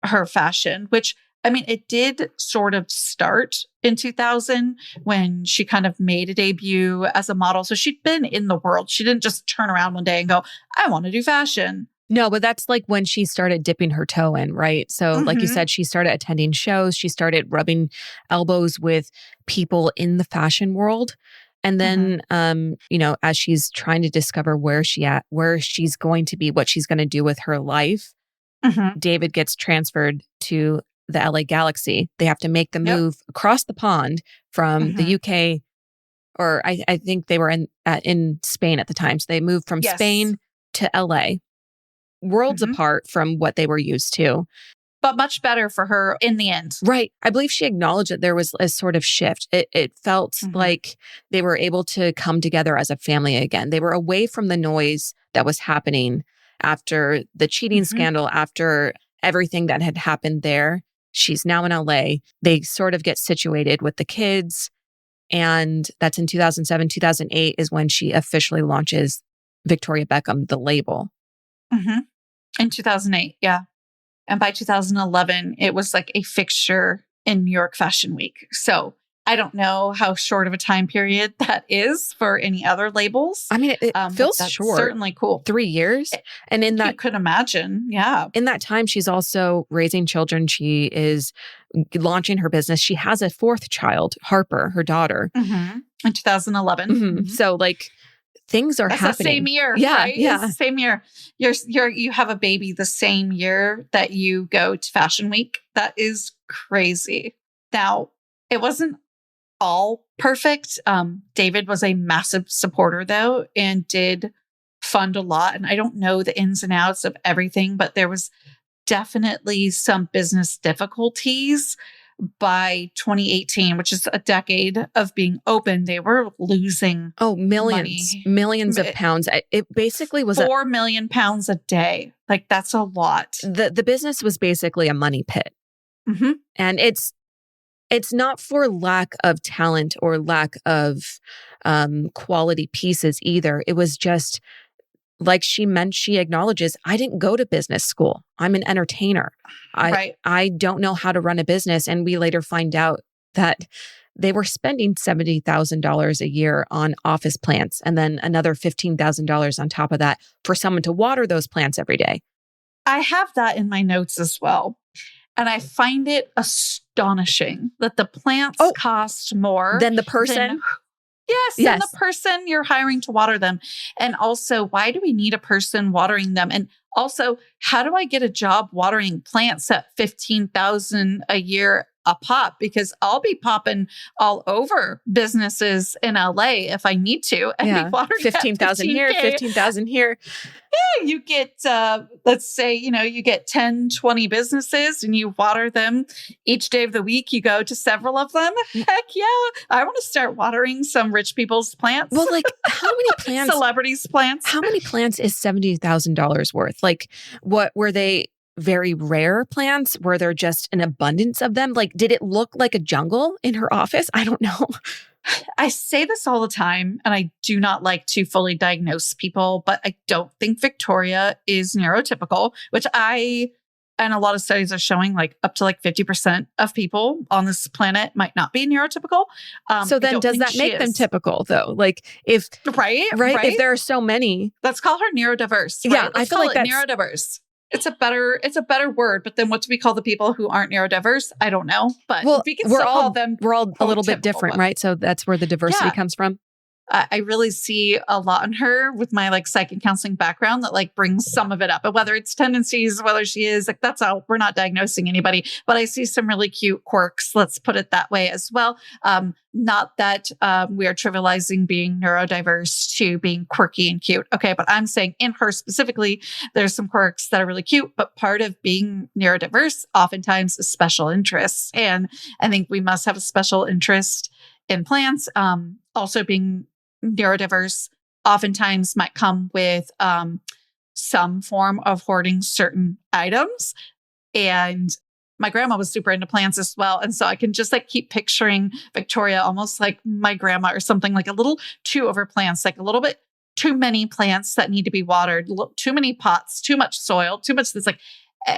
her fashion, which, I mean, it did sort of start in 2000 when she kind of made a debut as a model. So she'd been in the world. She didn't just turn around one day and go, I want to do fashion. No, but that's like when she started dipping her toe in, right? So like you said, she started attending shows. She started rubbing elbows with people in the fashion world. And then, as she's trying to discover where she's going to be, what she's going to do with her life, David gets transferred to the LA Galaxy. They have to make the move across the pond from the UK, or I think they were in Spain at the time. So they moved from Spain to LA, worlds apart from what they were used to. But much better for her in the end. Right. I believe she acknowledged that there was a sort of shift. It felt like they were able to come together as a family again. They were away from the noise that was happening after the cheating scandal, after everything that had happened there. She's now in LA. They sort of get situated with the kids. And that's in 2007, 2008 is when she officially launches Victoria Beckham, the label. In 2008, yeah. And by 2011, it was like a fixture in New York Fashion Week. So I don't know how short of a time period that is for any other labels. I mean, it feels short. Certainly cool. 3 years. And in that, you could imagine. Yeah. In that time, she's also raising children. She is launching her business. She has a fourth child, Harper, her daughter. In 2011. So like things are happening. The same year. Yeah. Right? Yeah. It's the same year. You have a baby the same year that you go to Fashion Week. That is crazy. Now, it wasn't all perfect. David was a massive supporter though, and did fund a lot. And I don't know the ins and outs of everything, but there was definitely some business difficulties by 2018, which is a decade of being open. They were losing millions of pounds. It basically was £4 million a day. Like that's a lot. The business was basically a money pit. And it's not for lack of talent or lack of quality pieces either. It was just like she acknowledges, I didn't go to business school. I'm an entertainer. I don't know how to run a business. And we later find out that they were spending $70,000 a year on office plants and then another $15,000 on top of that for someone to water those plants every day. I have that in my notes as well. And I find it astonishing that the plants cost more than the person. Than the person you're hiring to water them. And also, why do we need a person watering them? And also, how do I get a job watering plants at $15,000 a year a pop? Because I'll be popping all over businesses in LA if I need to. And be watering 15,000 here, 15,000 here. Yeah, you get, let's say, you get 10, 20 businesses and you water them each day of the week. You go to several of them. Heck yeah. I want to start watering some rich people's plants. Well, like how many plants? Celebrities' plants. How many plants is $70,000 worth? Like what were they? Very rare plants? Were there just an abundance of them? Like, did it look like a jungle in her office? I don't know. I say this all the time, and I do not like to fully diagnose people, but I don't think Victoria is neurotypical, which and a lot of studies are showing like up to like 50% of people on this planet might not be neurotypical. So then does that make them typical though? Like if, right? If there are so many. Let's call her neurodiverse. Right? Yeah, I feel like that's neurodiverse. It's a better word, but then what do we call the people who aren't neurodiverse? I don't know, but we can still call them. We're all a little bit different, right? So that's where the diversity comes from. I really see a lot in her with my like psych and counseling background that like brings some of it up. But whether it's tendencies, whether she is like, that's all, we're not diagnosing anybody, but I see some really cute quirks. Let's put it that way as well. Not that we are trivializing being neurodiverse to being quirky and cute. Okay. But I'm saying in her specifically, there's some quirks that are really cute, but part of being neurodiverse oftentimes is special interests. And I think we must have a special interest in plants. Also being neurodiverse oftentimes might come with some form of hoarding certain items. And my grandma was super into plants as well. And so I can just like keep picturing Victoria almost like my grandma or something, like a little too over plants, like a little bit too many plants that need to be watered, too many pots, too much soil, too much. It's like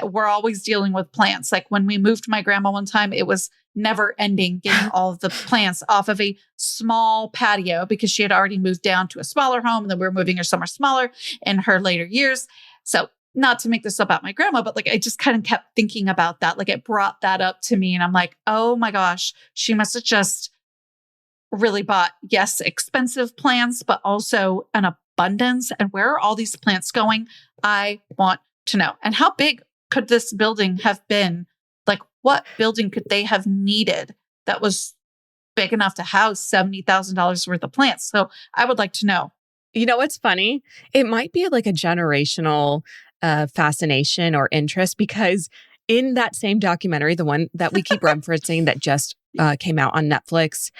we're always dealing with plants. Like when we moved my grandma one time, it was never ending getting all of the plants off of a small patio because she had already moved down to a smaller home and then we were moving her somewhere smaller in her later years. So not to make this about my grandma, but like I just kind of kept thinking about that. Like it brought that up to me and I'm like, oh my gosh, she must have just really bought, yes, expensive plants, but also an abundance. And where are all these plants going? I want to know. And how big could this building have been? Like what building could they have needed that was big enough to house $70,000 worth of plants? So I would like to know. You know what's funny? It might be like a generational fascination or interest because in that same documentary, the one that we keep referencing that just came out on Netflix,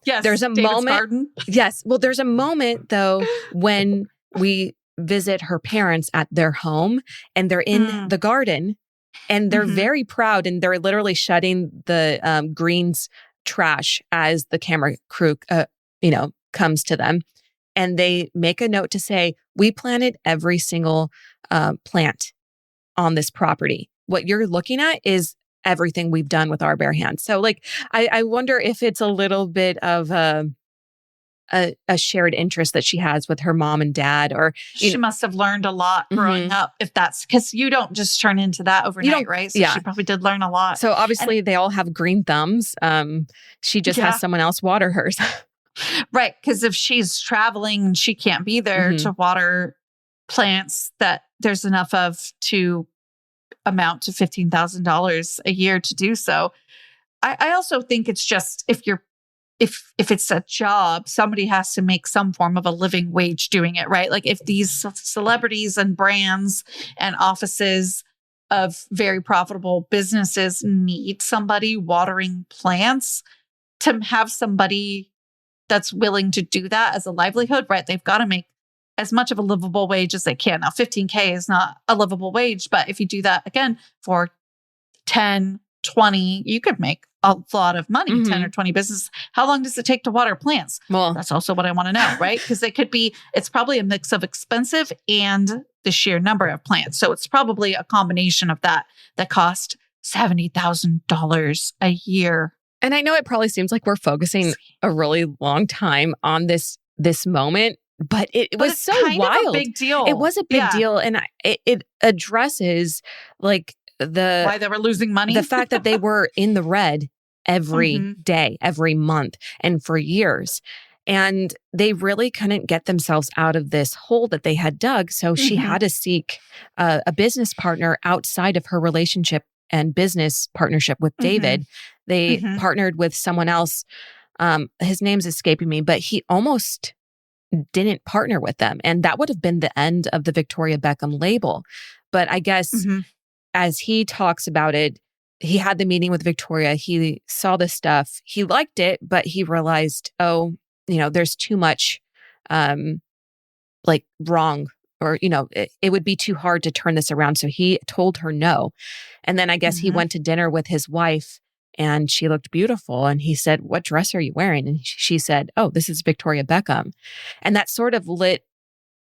yes, there's a David's moment. Garden. Yes. Well, there's a moment though when we visit her parents at their home and they're in the garden and they're very proud and they're literally shutting the greens trash as the camera crew, comes to them. And they make a note to say, we planted every single plant on this property. What you're looking at is everything we've done with our bare hands. So like, I wonder if it's a little bit of a shared interest that she has with her mom and dad, or she must have learned a lot growing up, if that's because you don't just turn into that overnight, right? So she probably did learn a lot. So obviously they all have green thumbs. She just has someone else water hers. Right. Because if she's traveling and she can't be there to water plants that there's enough of to amount to $15,000 a year to do so. I also think it's just if it's a job, somebody has to make some form of a living wage doing it, right? Like if these celebrities and brands and offices of very profitable businesses need somebody watering plants, to have somebody that's willing to do that as a livelihood, right? They've got to make as much of a livable wage as they can. Now, $15K is not a livable wage, but if you do that again for 10, 20, you could make a lot of money, 10 or 20 businesses. How long does it take to water plants? Well, that's also what I want to know, right? Because it's probably a mix of expensive and the sheer number of plants. So it's probably a combination of that cost $70,000 a year. And I know it probably seems like we're focusing a really long time on this moment, but it was so wild. Of a big deal. It was a big deal. And it addresses like why they were losing money, the fact that they were in the red every day, every month, and for years. And they really couldn't get themselves out of this hole that they had dug. So she had to seek a business partner outside of her relationship and business partnership with David. They partnered with someone else. His name's escaping me, but he almost didn't partner with them. And that would have been the end of the Victoria Beckham label. But I guess as he talks about it, he had the meeting with Victoria. He saw the stuff. He liked it, but he realized, there's too much like wrong, or, it would be too hard to turn this around. So he told her no. And then I guess he went to dinner with his wife and she looked beautiful. And he said, "What dress are you wearing?" And she said, "Oh, this is Victoria Beckham." And that sort of lit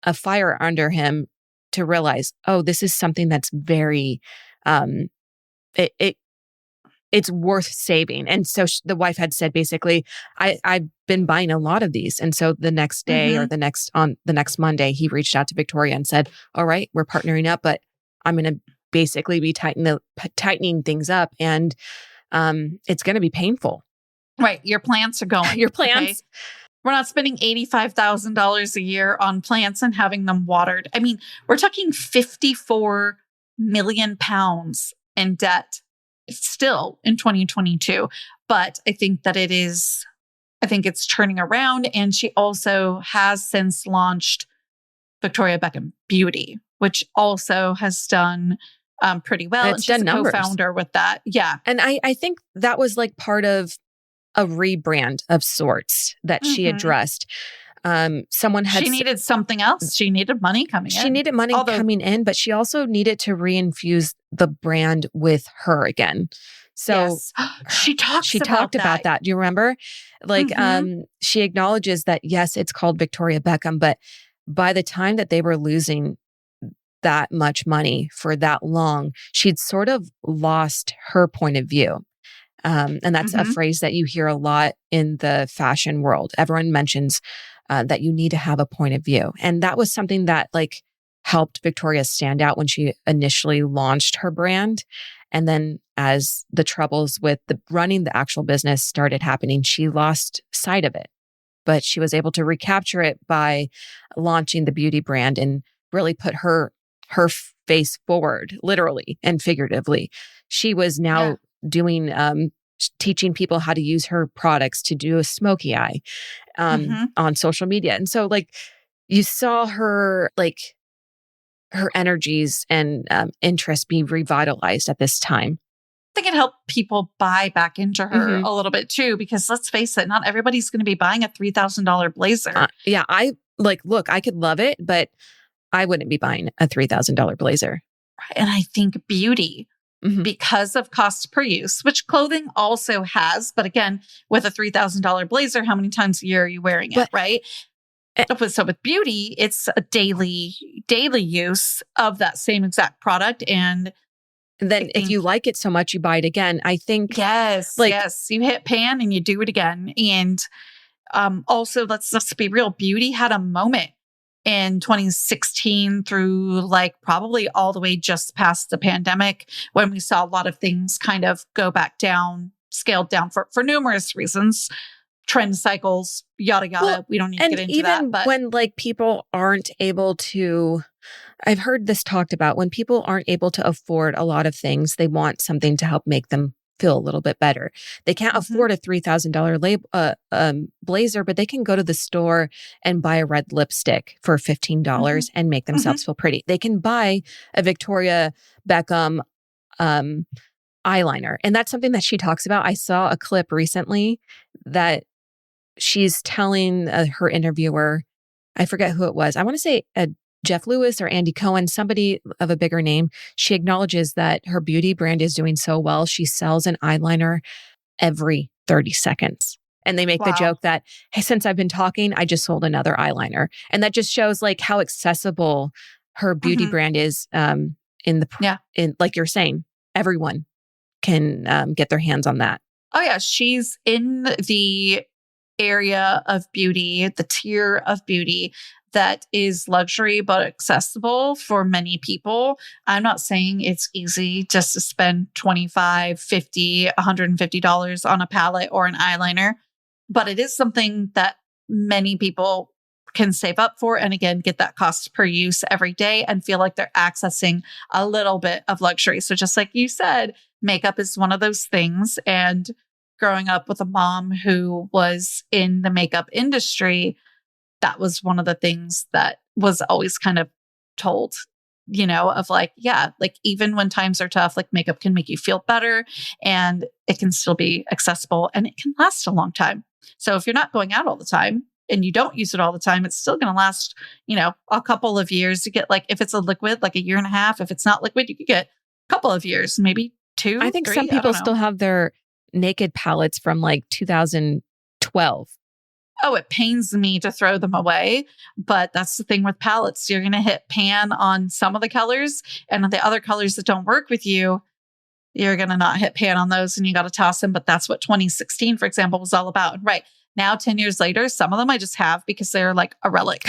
a fire under him to realize, oh, this is something that's very, it's worth saving. And so the wife had said, basically, I've been buying a lot of these. And so the next day or the next Monday, he reached out to Victoria and said, "All right, we're partnering up, but I'm going to basically be tightening things up. And it's going to be painful." Right. Your plants are going. Your plants. Okay? We're not spending $85,000 a year on plants and having them watered. I mean, we're talking 54 million pounds in debt still in 2022. But I think that it's turning around. And she also has since launched Victoria Beckham Beauty, which also has done pretty well. It's done numbers. Co-founder with that. Yeah. And I think that was like part of a rebrand of sorts that she addressed. She needed something else. She needed money coming in. She needed money coming in, but she also needed to reinfuse the brand with her again. So she talked about that. Do you remember? Like, she acknowledges that, yes, it's called Victoria Beckham, but by the time that they were losing that much money for that long, she'd sort of lost her point of view. And that's a phrase that you hear a lot in the fashion world. Everyone mentions that you need to have a point of view. And that was something that like helped Victoria stand out when she initially launched her brand. And then as the troubles with running the actual business started happening, she lost sight of it. But she was able to recapture it by launching the beauty brand and really put her face forward, literally and figuratively. She was now doing teaching people how to use her products to do a smoky eye on social media. And so like you saw her like her energies and interests be revitalized at this time. I think it helped people buy back into her a little bit too, because let's face it, not everybody's going to be buying a $3,000 blazer. I could love it, but I wouldn't be buying a $3,000 blazer. Right. And I think beauty, because of cost per use, which clothing also has. But again, with a $3,000 blazer, how many times a year are you wearing it, right? So with beauty, it's a daily use of that same exact product. And then if you like it so much, you buy it again. I think. Yes. You hit pan and you do it again. And also, let's just be real. Beauty had a moment in 2016 through like probably all the way just past the pandemic when we saw a lot of things kind of go back down, scaled down for numerous reasons, trend cycles, yada, yada. Well, we don't need to get into that. But when like people aren't able to, I've heard this talked about, when people aren't able to afford a lot of things, they want something to help make them feel a little bit better. They can't afford a $3,000 blazer, but they can go to the store and buy a red lipstick for $15 and make themselves feel pretty. They can buy a Victoria Beckham eyeliner. And that's something that she talks about. I saw a clip recently that she's telling her interviewer, I forget who it was. I want to say Jeff Lewis or Andy Cohen, somebody of a bigger name. She acknowledges that her beauty brand is doing so well. She sells an eyeliner every 30 seconds. And they make the joke that, hey, since I've been talking, I just sold another eyeliner. And that just shows like how accessible her beauty brand is in like you're saying, everyone can get their hands on that. Oh yeah. She's in the area of beauty, the tier of beauty that is luxury but accessible for many people. I'm not saying it's easy just to spend $25, $50, $150 on a palette or an eyeliner, but it is something that many people can save up for and again get that cost per use every day and feel like they're accessing a little bit of luxury. So just like you said, makeup is one of those things. And growing up with a mom who was in the makeup industry, that was one of the things that was always kind of told, of like, yeah, like even when times are tough, like makeup can make you feel better and it can still be accessible and it can last a long time. So if you're not going out all the time and you don't use it all the time, it's still going to last, a couple of years. You get like, if it's a liquid, like a year and a half. If it's not liquid, you could get a couple of years, maybe 2. I think 3, some people still have their naked palettes from like 2012. Oh, it pains me to throw them away. But that's the thing with palettes. You're going to hit pan on some of the colors and the other colors that don't work with you, you're going to not hit pan on those and you got to toss them. But that's what 2016, for example, was all about. Right now, 10 years later, some of them I just have because they're like a relic.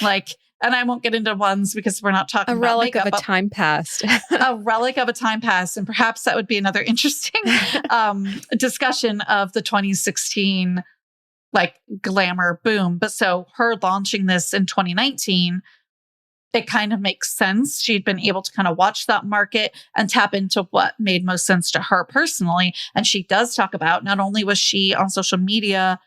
And I won't get into ones because we're not talking about a relic makeup, of a time past. A relic of a time past. And perhaps that would be another interesting discussion of the 2016 like glamour boom. But so her launching this in 2019, it kind of makes sense. She'd been able to kind of watch that market and tap into what made most sense to her personally. And she does talk about, not only was she on social media,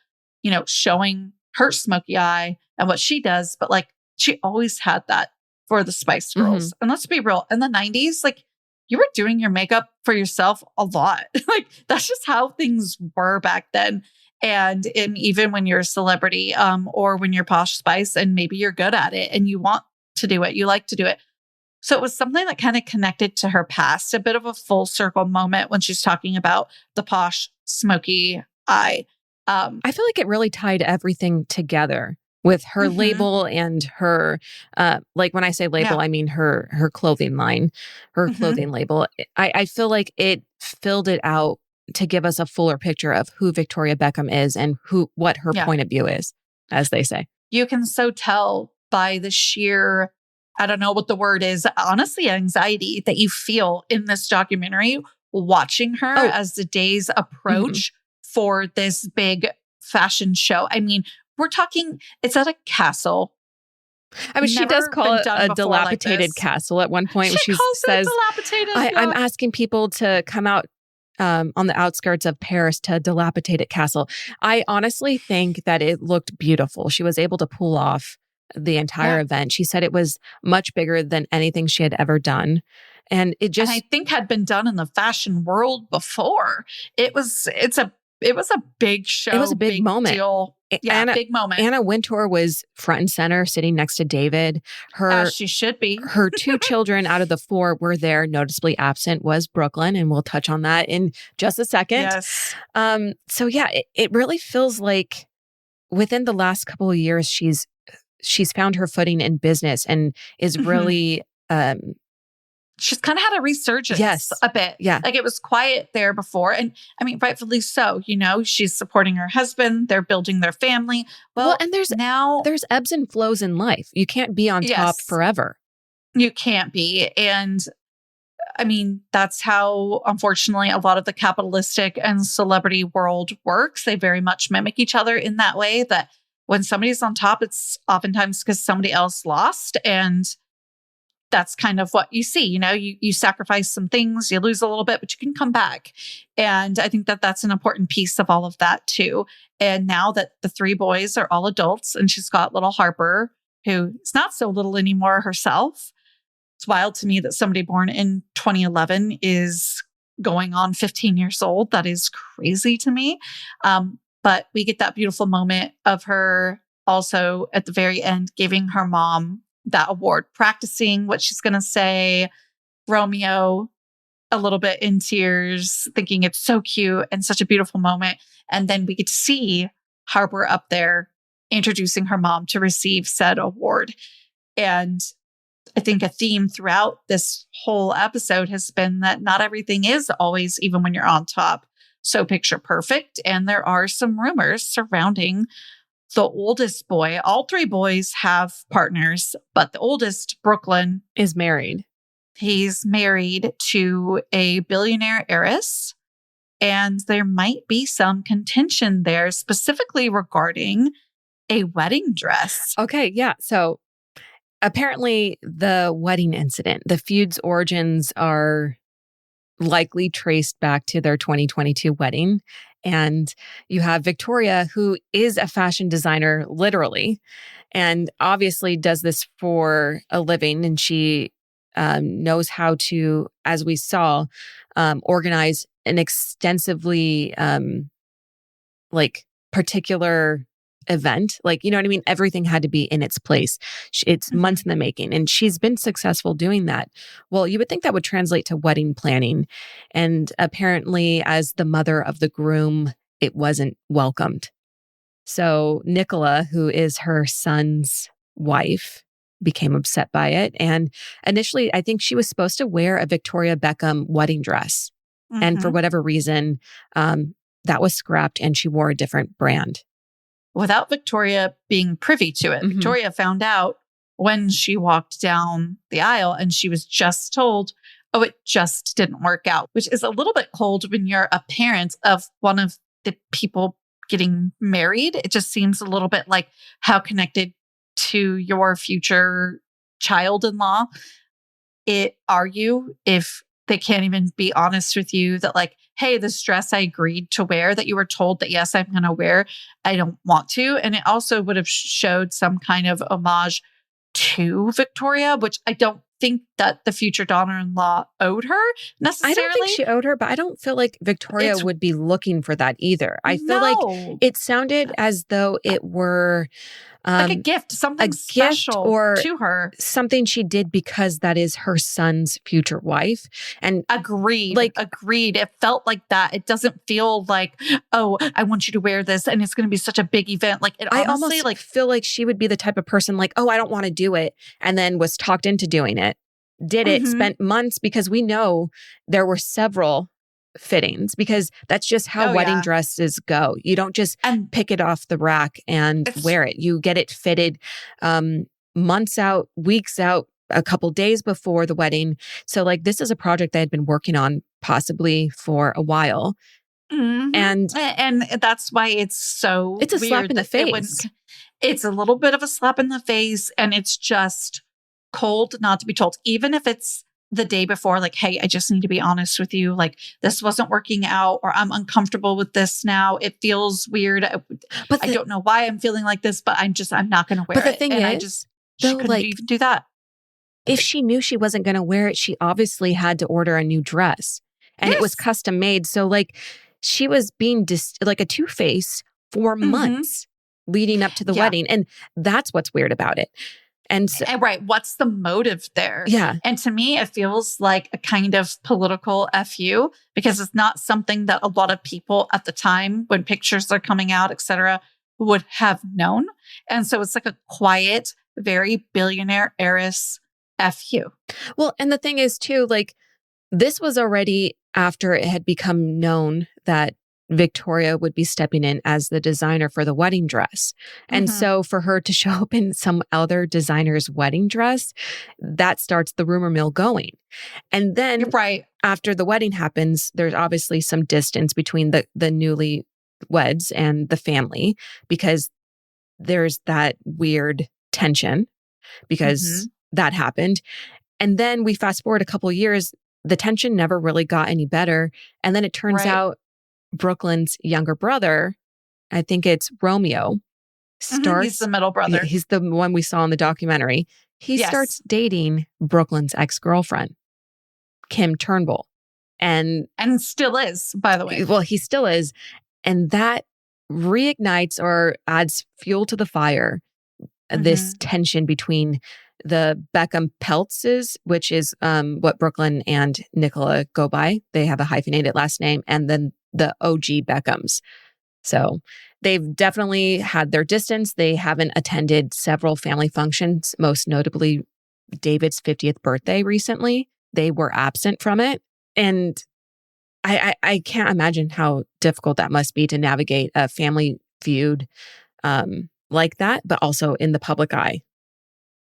showing her smoky eye and what she does, but like she always had that for the Spice Girls. And let's be real, in the 90s, like you were doing your makeup for yourself a lot. Like that's just how things were back then. And even when you're a celebrity or when you're Posh Spice and maybe you're good at it and you want to do it, you like to do it. So it was something that kind of connected to her past, a bit of a full circle moment when she's talking about the posh, smoky eye. I feel like it really tied everything together with her label and her, like when I say label, I mean her clothing line, her clothing label. I feel like it filled it out to give us a fuller picture of who Victoria Beckham is and what her point of view is, as they say. You can so tell by the sheer, I don't know what the word is, honestly, anxiety that you feel in this documentary, watching her as the days approach for this big fashion show. I mean, we're talking, it's at a castle. I mean, she does call it a dilapidated castle at one point. She says, I'm asking people to come out on the outskirts of Paris to a dilapidated castle. I honestly think that it looked beautiful. She was able to pull off the entire event. She said it was much bigger than anything she had ever done. And it just, and I think had been done in the fashion world before. It was a big show. It was a big moment. Deal. Yeah, big moment. Anna Wintour was front and center, sitting next to David. As she should be. Her 2 children out of the 4 were there. Noticeably absent was Brooklyn, and we'll touch on that in just a second. Yes. So yeah, it really feels like within the last couple of years, she's found her footing in business and is really she's kind of had a resurgence a bit. Yeah. Like it was quiet there before. And I mean, rightfully so, she's supporting her husband. They're building their family. Well, and there's ebbs and flows in life. You can't be on top forever. You can't be. And I mean, that's how, unfortunately, a lot of the capitalistic and celebrity world works. They very much mimic each other in that way, that when somebody's on top, it's oftentimes because somebody else lost. And that's kind of what you see. You sacrifice some things, you lose a little bit, but you can come back. And I think that that's an important piece of all of that too. And now that the 3 boys are all adults and she's got little Harper, who is not so little anymore herself. It's wild to me that somebody born in 2011 is going on 15 years old. That is crazy to me. But we get that beautiful moment of her also at the very end giving her mom that award, practicing what she's going to say. Romeo, a little bit in tears, thinking it's so cute and such a beautiful moment. And then we get to see Harper up there introducing her mom to receive said award. And I think a theme throughout this whole episode has been that not everything is always, even when you're on top, so picture perfect. And there are some rumors surrounding the oldest boy. All 3 boys have partners, but the oldest, Brooklyn, is married. He's married to a billionaire heiress. And there might be some contention there, specifically regarding a wedding dress. Okay, yeah. So apparently the wedding incident, the feud's origins are likely traced back to their 2022 wedding. And you have Victoria, who is a fashion designer, literally, and obviously does this for a living. And she knows how to, as we saw, organize an extensively particular event. Like, you know what I mean? Everything had to be in its place. It's months in the making. And she's been successful doing that. Well, you would think that would translate to wedding planning. And apparently, as the mother of the groom, it wasn't welcomed. So Nicola, who is her son's wife, became upset by it. And initially, I think she was supposed to wear a Victoria Beckham wedding dress. And for whatever reason, that was scrapped and she wore a different brand. Without Victoria being privy to it. Victoria found out when she walked down the aisle and she was just told, oh, it just didn't work out, which is a little bit cold when you're a parent of one of the people getting married. It just seems a little bit like, how connected to your future child-in-law are you if they can't even be honest with you that like, hey, this dress I agreed to wear that you were told that, yes, I'm going to wear, I don't want to. And it also would have showed some kind of homage to Victoria, which I don't think that the future daughter-in-law owed her necessarily. I don't think she owed her, but I don't feel like Victoria would be looking for that either. I feel like it sounded as though it were like a gift, something special or to her. Something she did because that is her son's future wife. And agreed. It felt like that. It doesn't feel like, oh, I want you to wear this and it's going to be such a big event. Like it honestly, I almost feel like she would be the type of person like, oh, I don't want to do it. And then was talked into doing it. Did it, spent months, because we know there were several fittings, because that's just how wedding dresses go. You don't just pick it off the rack and wear it. You get it fitted months out, weeks out, a couple days before the wedding. So like this is a project they had been working on possibly for a while. And that's why it's a weird slap in the face. It's a little bit of a slap in the face, and it's just cold not to be told, even if it's the day before, like, hey, I just need to be honest with you. Like, this wasn't working out, or I'm uncomfortable with this now. It feels weird. I don't know why I'm feeling like this, but I'm not going to wear it. But the thing is, she couldn't even do that. If she knew she wasn't going to wear it, she obviously had to order a new dress, and it was custom made. So like she was being like a two-face for months leading up to the wedding. And that's what's weird about it. And right. What's the motive there? Yeah. And to me, it feels like a kind of political FU, because it's not something that a lot of people at the time when pictures are coming out, et cetera, would have known. And so it's like a quiet, very billionaire heiress F you. Well, and the thing is too, like, this was already after it had become known that Victoria would be stepping in as the designer for the wedding dress. And so for her to show up in some other designer's wedding dress, that starts the rumor mill going. And then after the wedding happens, there's obviously some distance between the newlyweds and the family because there's that weird tension because that happened. And then we fast forward a couple of years, the tension never really got any better. And then it turns out Brooklyn's younger brother, I think it's Romeo, starts... He's the middle brother. He's the one we saw in the documentary. He starts dating Brooklyn's ex-girlfriend, Kim Turnbull. And still is, by the way. Well, he still is. And that reignites or adds fuel to the fire, this tension between the Beckham Peltzes, which is what Brooklyn and Nicola go by. They have a hyphenated last name, and then the OG Beckhams. So they've definitely had their distance. They haven't attended several family functions, most notably David's 50th birthday recently. They were absent from it. And I can't imagine how difficult that must be to navigate a family feud like that, but also in the public eye.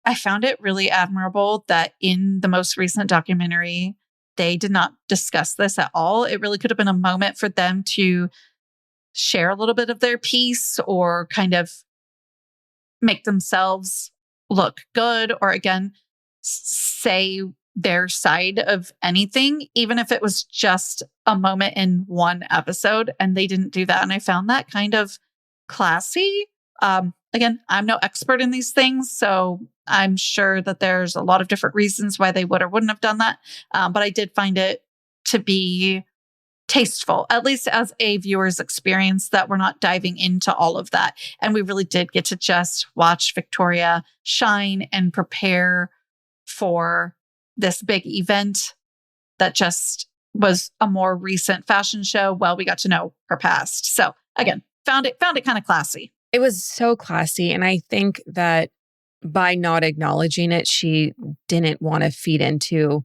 I found it really admirable that in the most recent documentary, they did not discuss this at all. It really could have been a moment for them to share a little bit of their piece or kind of make themselves look good or, again, say their side of anything, even if it was just a moment in one episode. And they didn't do that. And I found that kind of classy. Again, I'm no expert in these things, so I'm sure that there's a lot of different reasons why they would or wouldn't have done that. But I did find it to be tasteful, at least as a viewer's experience, that we're not diving into all of that. And we really did get to just watch Victoria shine and prepare for this big event that just was a more recent fashion show. Well, we got to know her past. So again, found it kind of classy. It was so classy. And I think that by not acknowledging it, she didn't want to feed into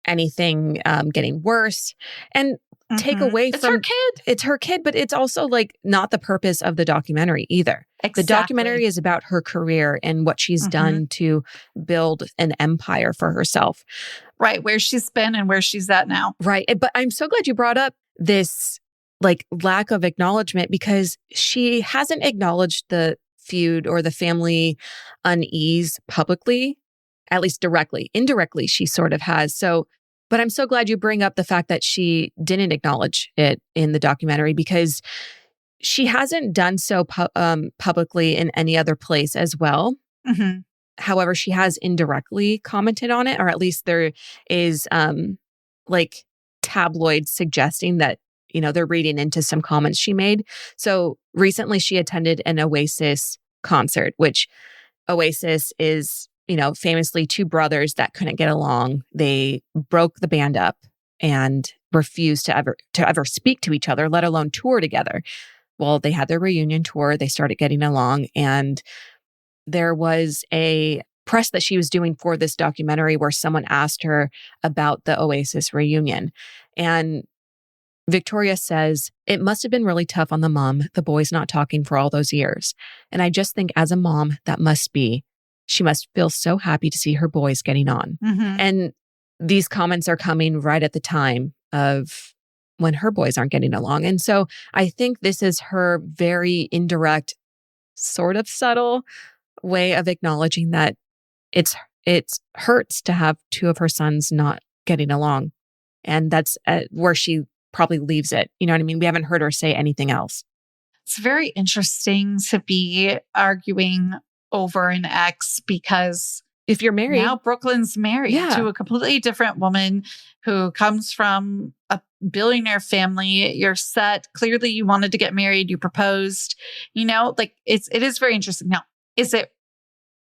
anything getting worse and take away from... It's her kid. It's her kid, but it's also like not the purpose of the documentary either. Exactly. The documentary is about her career and what she's done to build an empire for herself. Right. Where she's been and where she's at now. Right. But I'm so glad you brought up this like lack of acknowledgement because she hasn't acknowledged the feud or the family unease publicly, at least directly. Indirectly, she sort of has. So, but I'm so glad you bring up the fact that she didn't acknowledge it in the documentary because she hasn't done so publicly in any other place as well. However, she has indirectly commented on it, or at least there is like tabloids suggesting that, you know, they're reading into some comments she made. So recently she attended an Oasis concert, which Oasis is, you know, famously two brothers that couldn't get along. They broke the band up and refused to ever speak to each other, let alone tour together. Well, they had their reunion tour. They started getting along, and there was a press that she was doing for this documentary where someone asked her about the Oasis reunion. And Victoria says, "It must have been really tough on the mom, the boys not talking for all those years. And I just think as a mom, she must feel so happy to see her boys getting on." And these comments are coming right at the time of when her boys aren't getting along. And so I think this is her very indirect, sort of subtle way of acknowledging that it hurts to have two of her sons not getting along. And that's where she probably leaves it. You know what I mean? We haven't heard her say anything else. It's very interesting to be arguing over an ex because if you're married, now Brooklyn's married to a completely different woman who comes from a billionaire family. You're set. Clearly you wanted to get married. You proposed, you know, like it is very interesting. Now, is it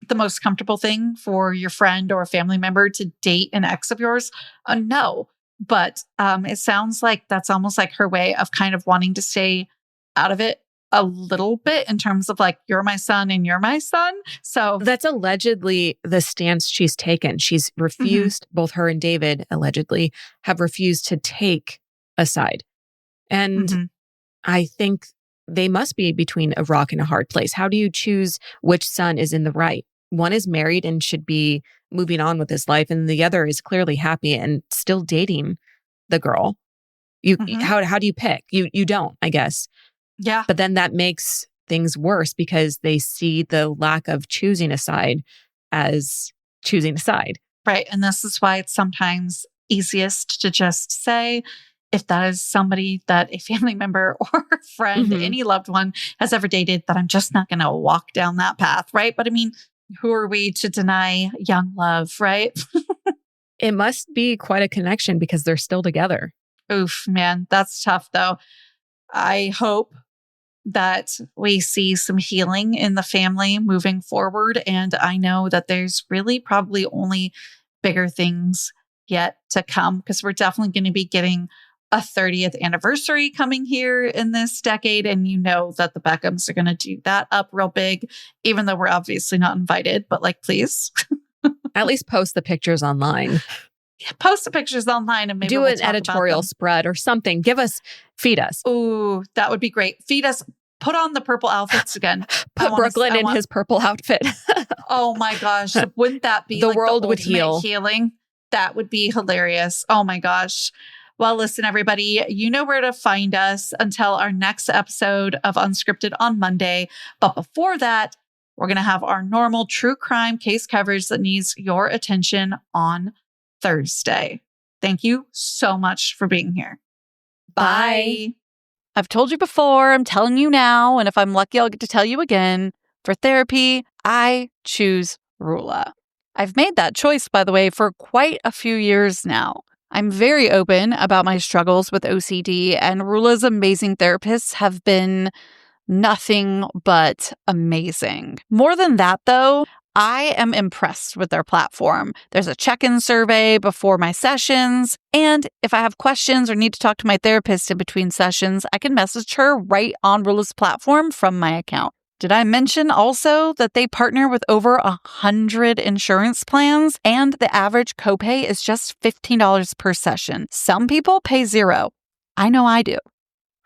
the most comfortable thing for your friend or a family member to date an ex of yours? No. But it sounds like that's almost like her way of kind of wanting to stay out of it a little bit in terms of like, you're my son and you're my son. So that's allegedly the stance she's taken. She's refused, both her and David allegedly have refused to take a side. And I think they must be between a rock and a hard place. How do you choose which son is in the right? One is married and should be moving on with his life, and the other is clearly happy and still dating the girl. How do you pick? You don't, I guess. Yeah. But then that makes things worse because they see the lack of choosing a side as choosing a side. Right. And this is why it's sometimes easiest to just say, if that is somebody that a family member or a friend, any loved one has ever dated, that I'm just not going to walk down that path. Right. But I mean, who are we to deny young love, right? It must be quite a connection because they're still together. Oof, man, that's tough though. I hope that we see some healing in the family moving forward. And I know that there's really probably only bigger things yet to come, because we're definitely going to be getting a 30th anniversary coming here in this decade. And you know that the Beckhams are going to do that up real big, even though we're obviously not invited, but like, please. At least post the pictures online. Yeah, post the pictures online and maybe do we'll an editorial spread or something. Feed us. Ooh, that would be great. Feed us. Put on the purple outfits again. Put Brooklyn in his purple outfit. Oh my gosh. Wouldn't that be the world would heal. Healing? That would be hilarious. Oh my gosh. Well, listen, everybody, you know where to find us until our next episode of Unscripted on Monday. But before that, we're going to have our normal true crime case coverage that needs your attention on Thursday. Thank you so much for being here. Bye. I've told you before, I'm telling you now, and if I'm lucky, I'll get to tell you again. For therapy, I choose Rula. I've made that choice, by the way, for quite a few years now. I'm very open about my struggles with OCD, and Rula's amazing therapists have been nothing but amazing. More than that, though, I am impressed with their platform. There's a check-in survey before my sessions, and if I have questions or need to talk to my therapist in between sessions, I can message her right on Rula's platform from my account. Did I mention also that they partner with over 100 insurance plans, and the average copay is just $15 per session? Some people pay $0. I know I do.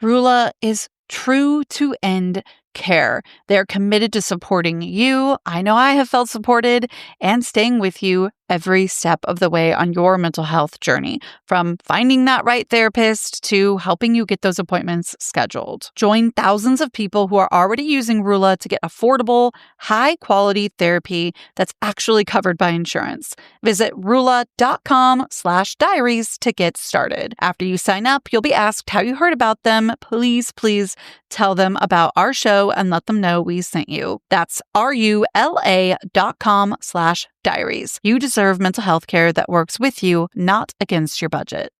Rula is true to end care. They're committed to supporting you. I know I have felt supported, and staying with you every step of the way on your mental health journey, from finding that right therapist to helping you get those appointments scheduled. Join thousands of people who are already using Rula to get affordable, high-quality therapy that's actually covered by insurance. Visit rula.com/diaries to get started. After you sign up, you'll be asked how you heard about them. Please tell them about our show and let them know we sent you. That's rula.com/diaries. You deserve mental health care that works with you, not against your budget.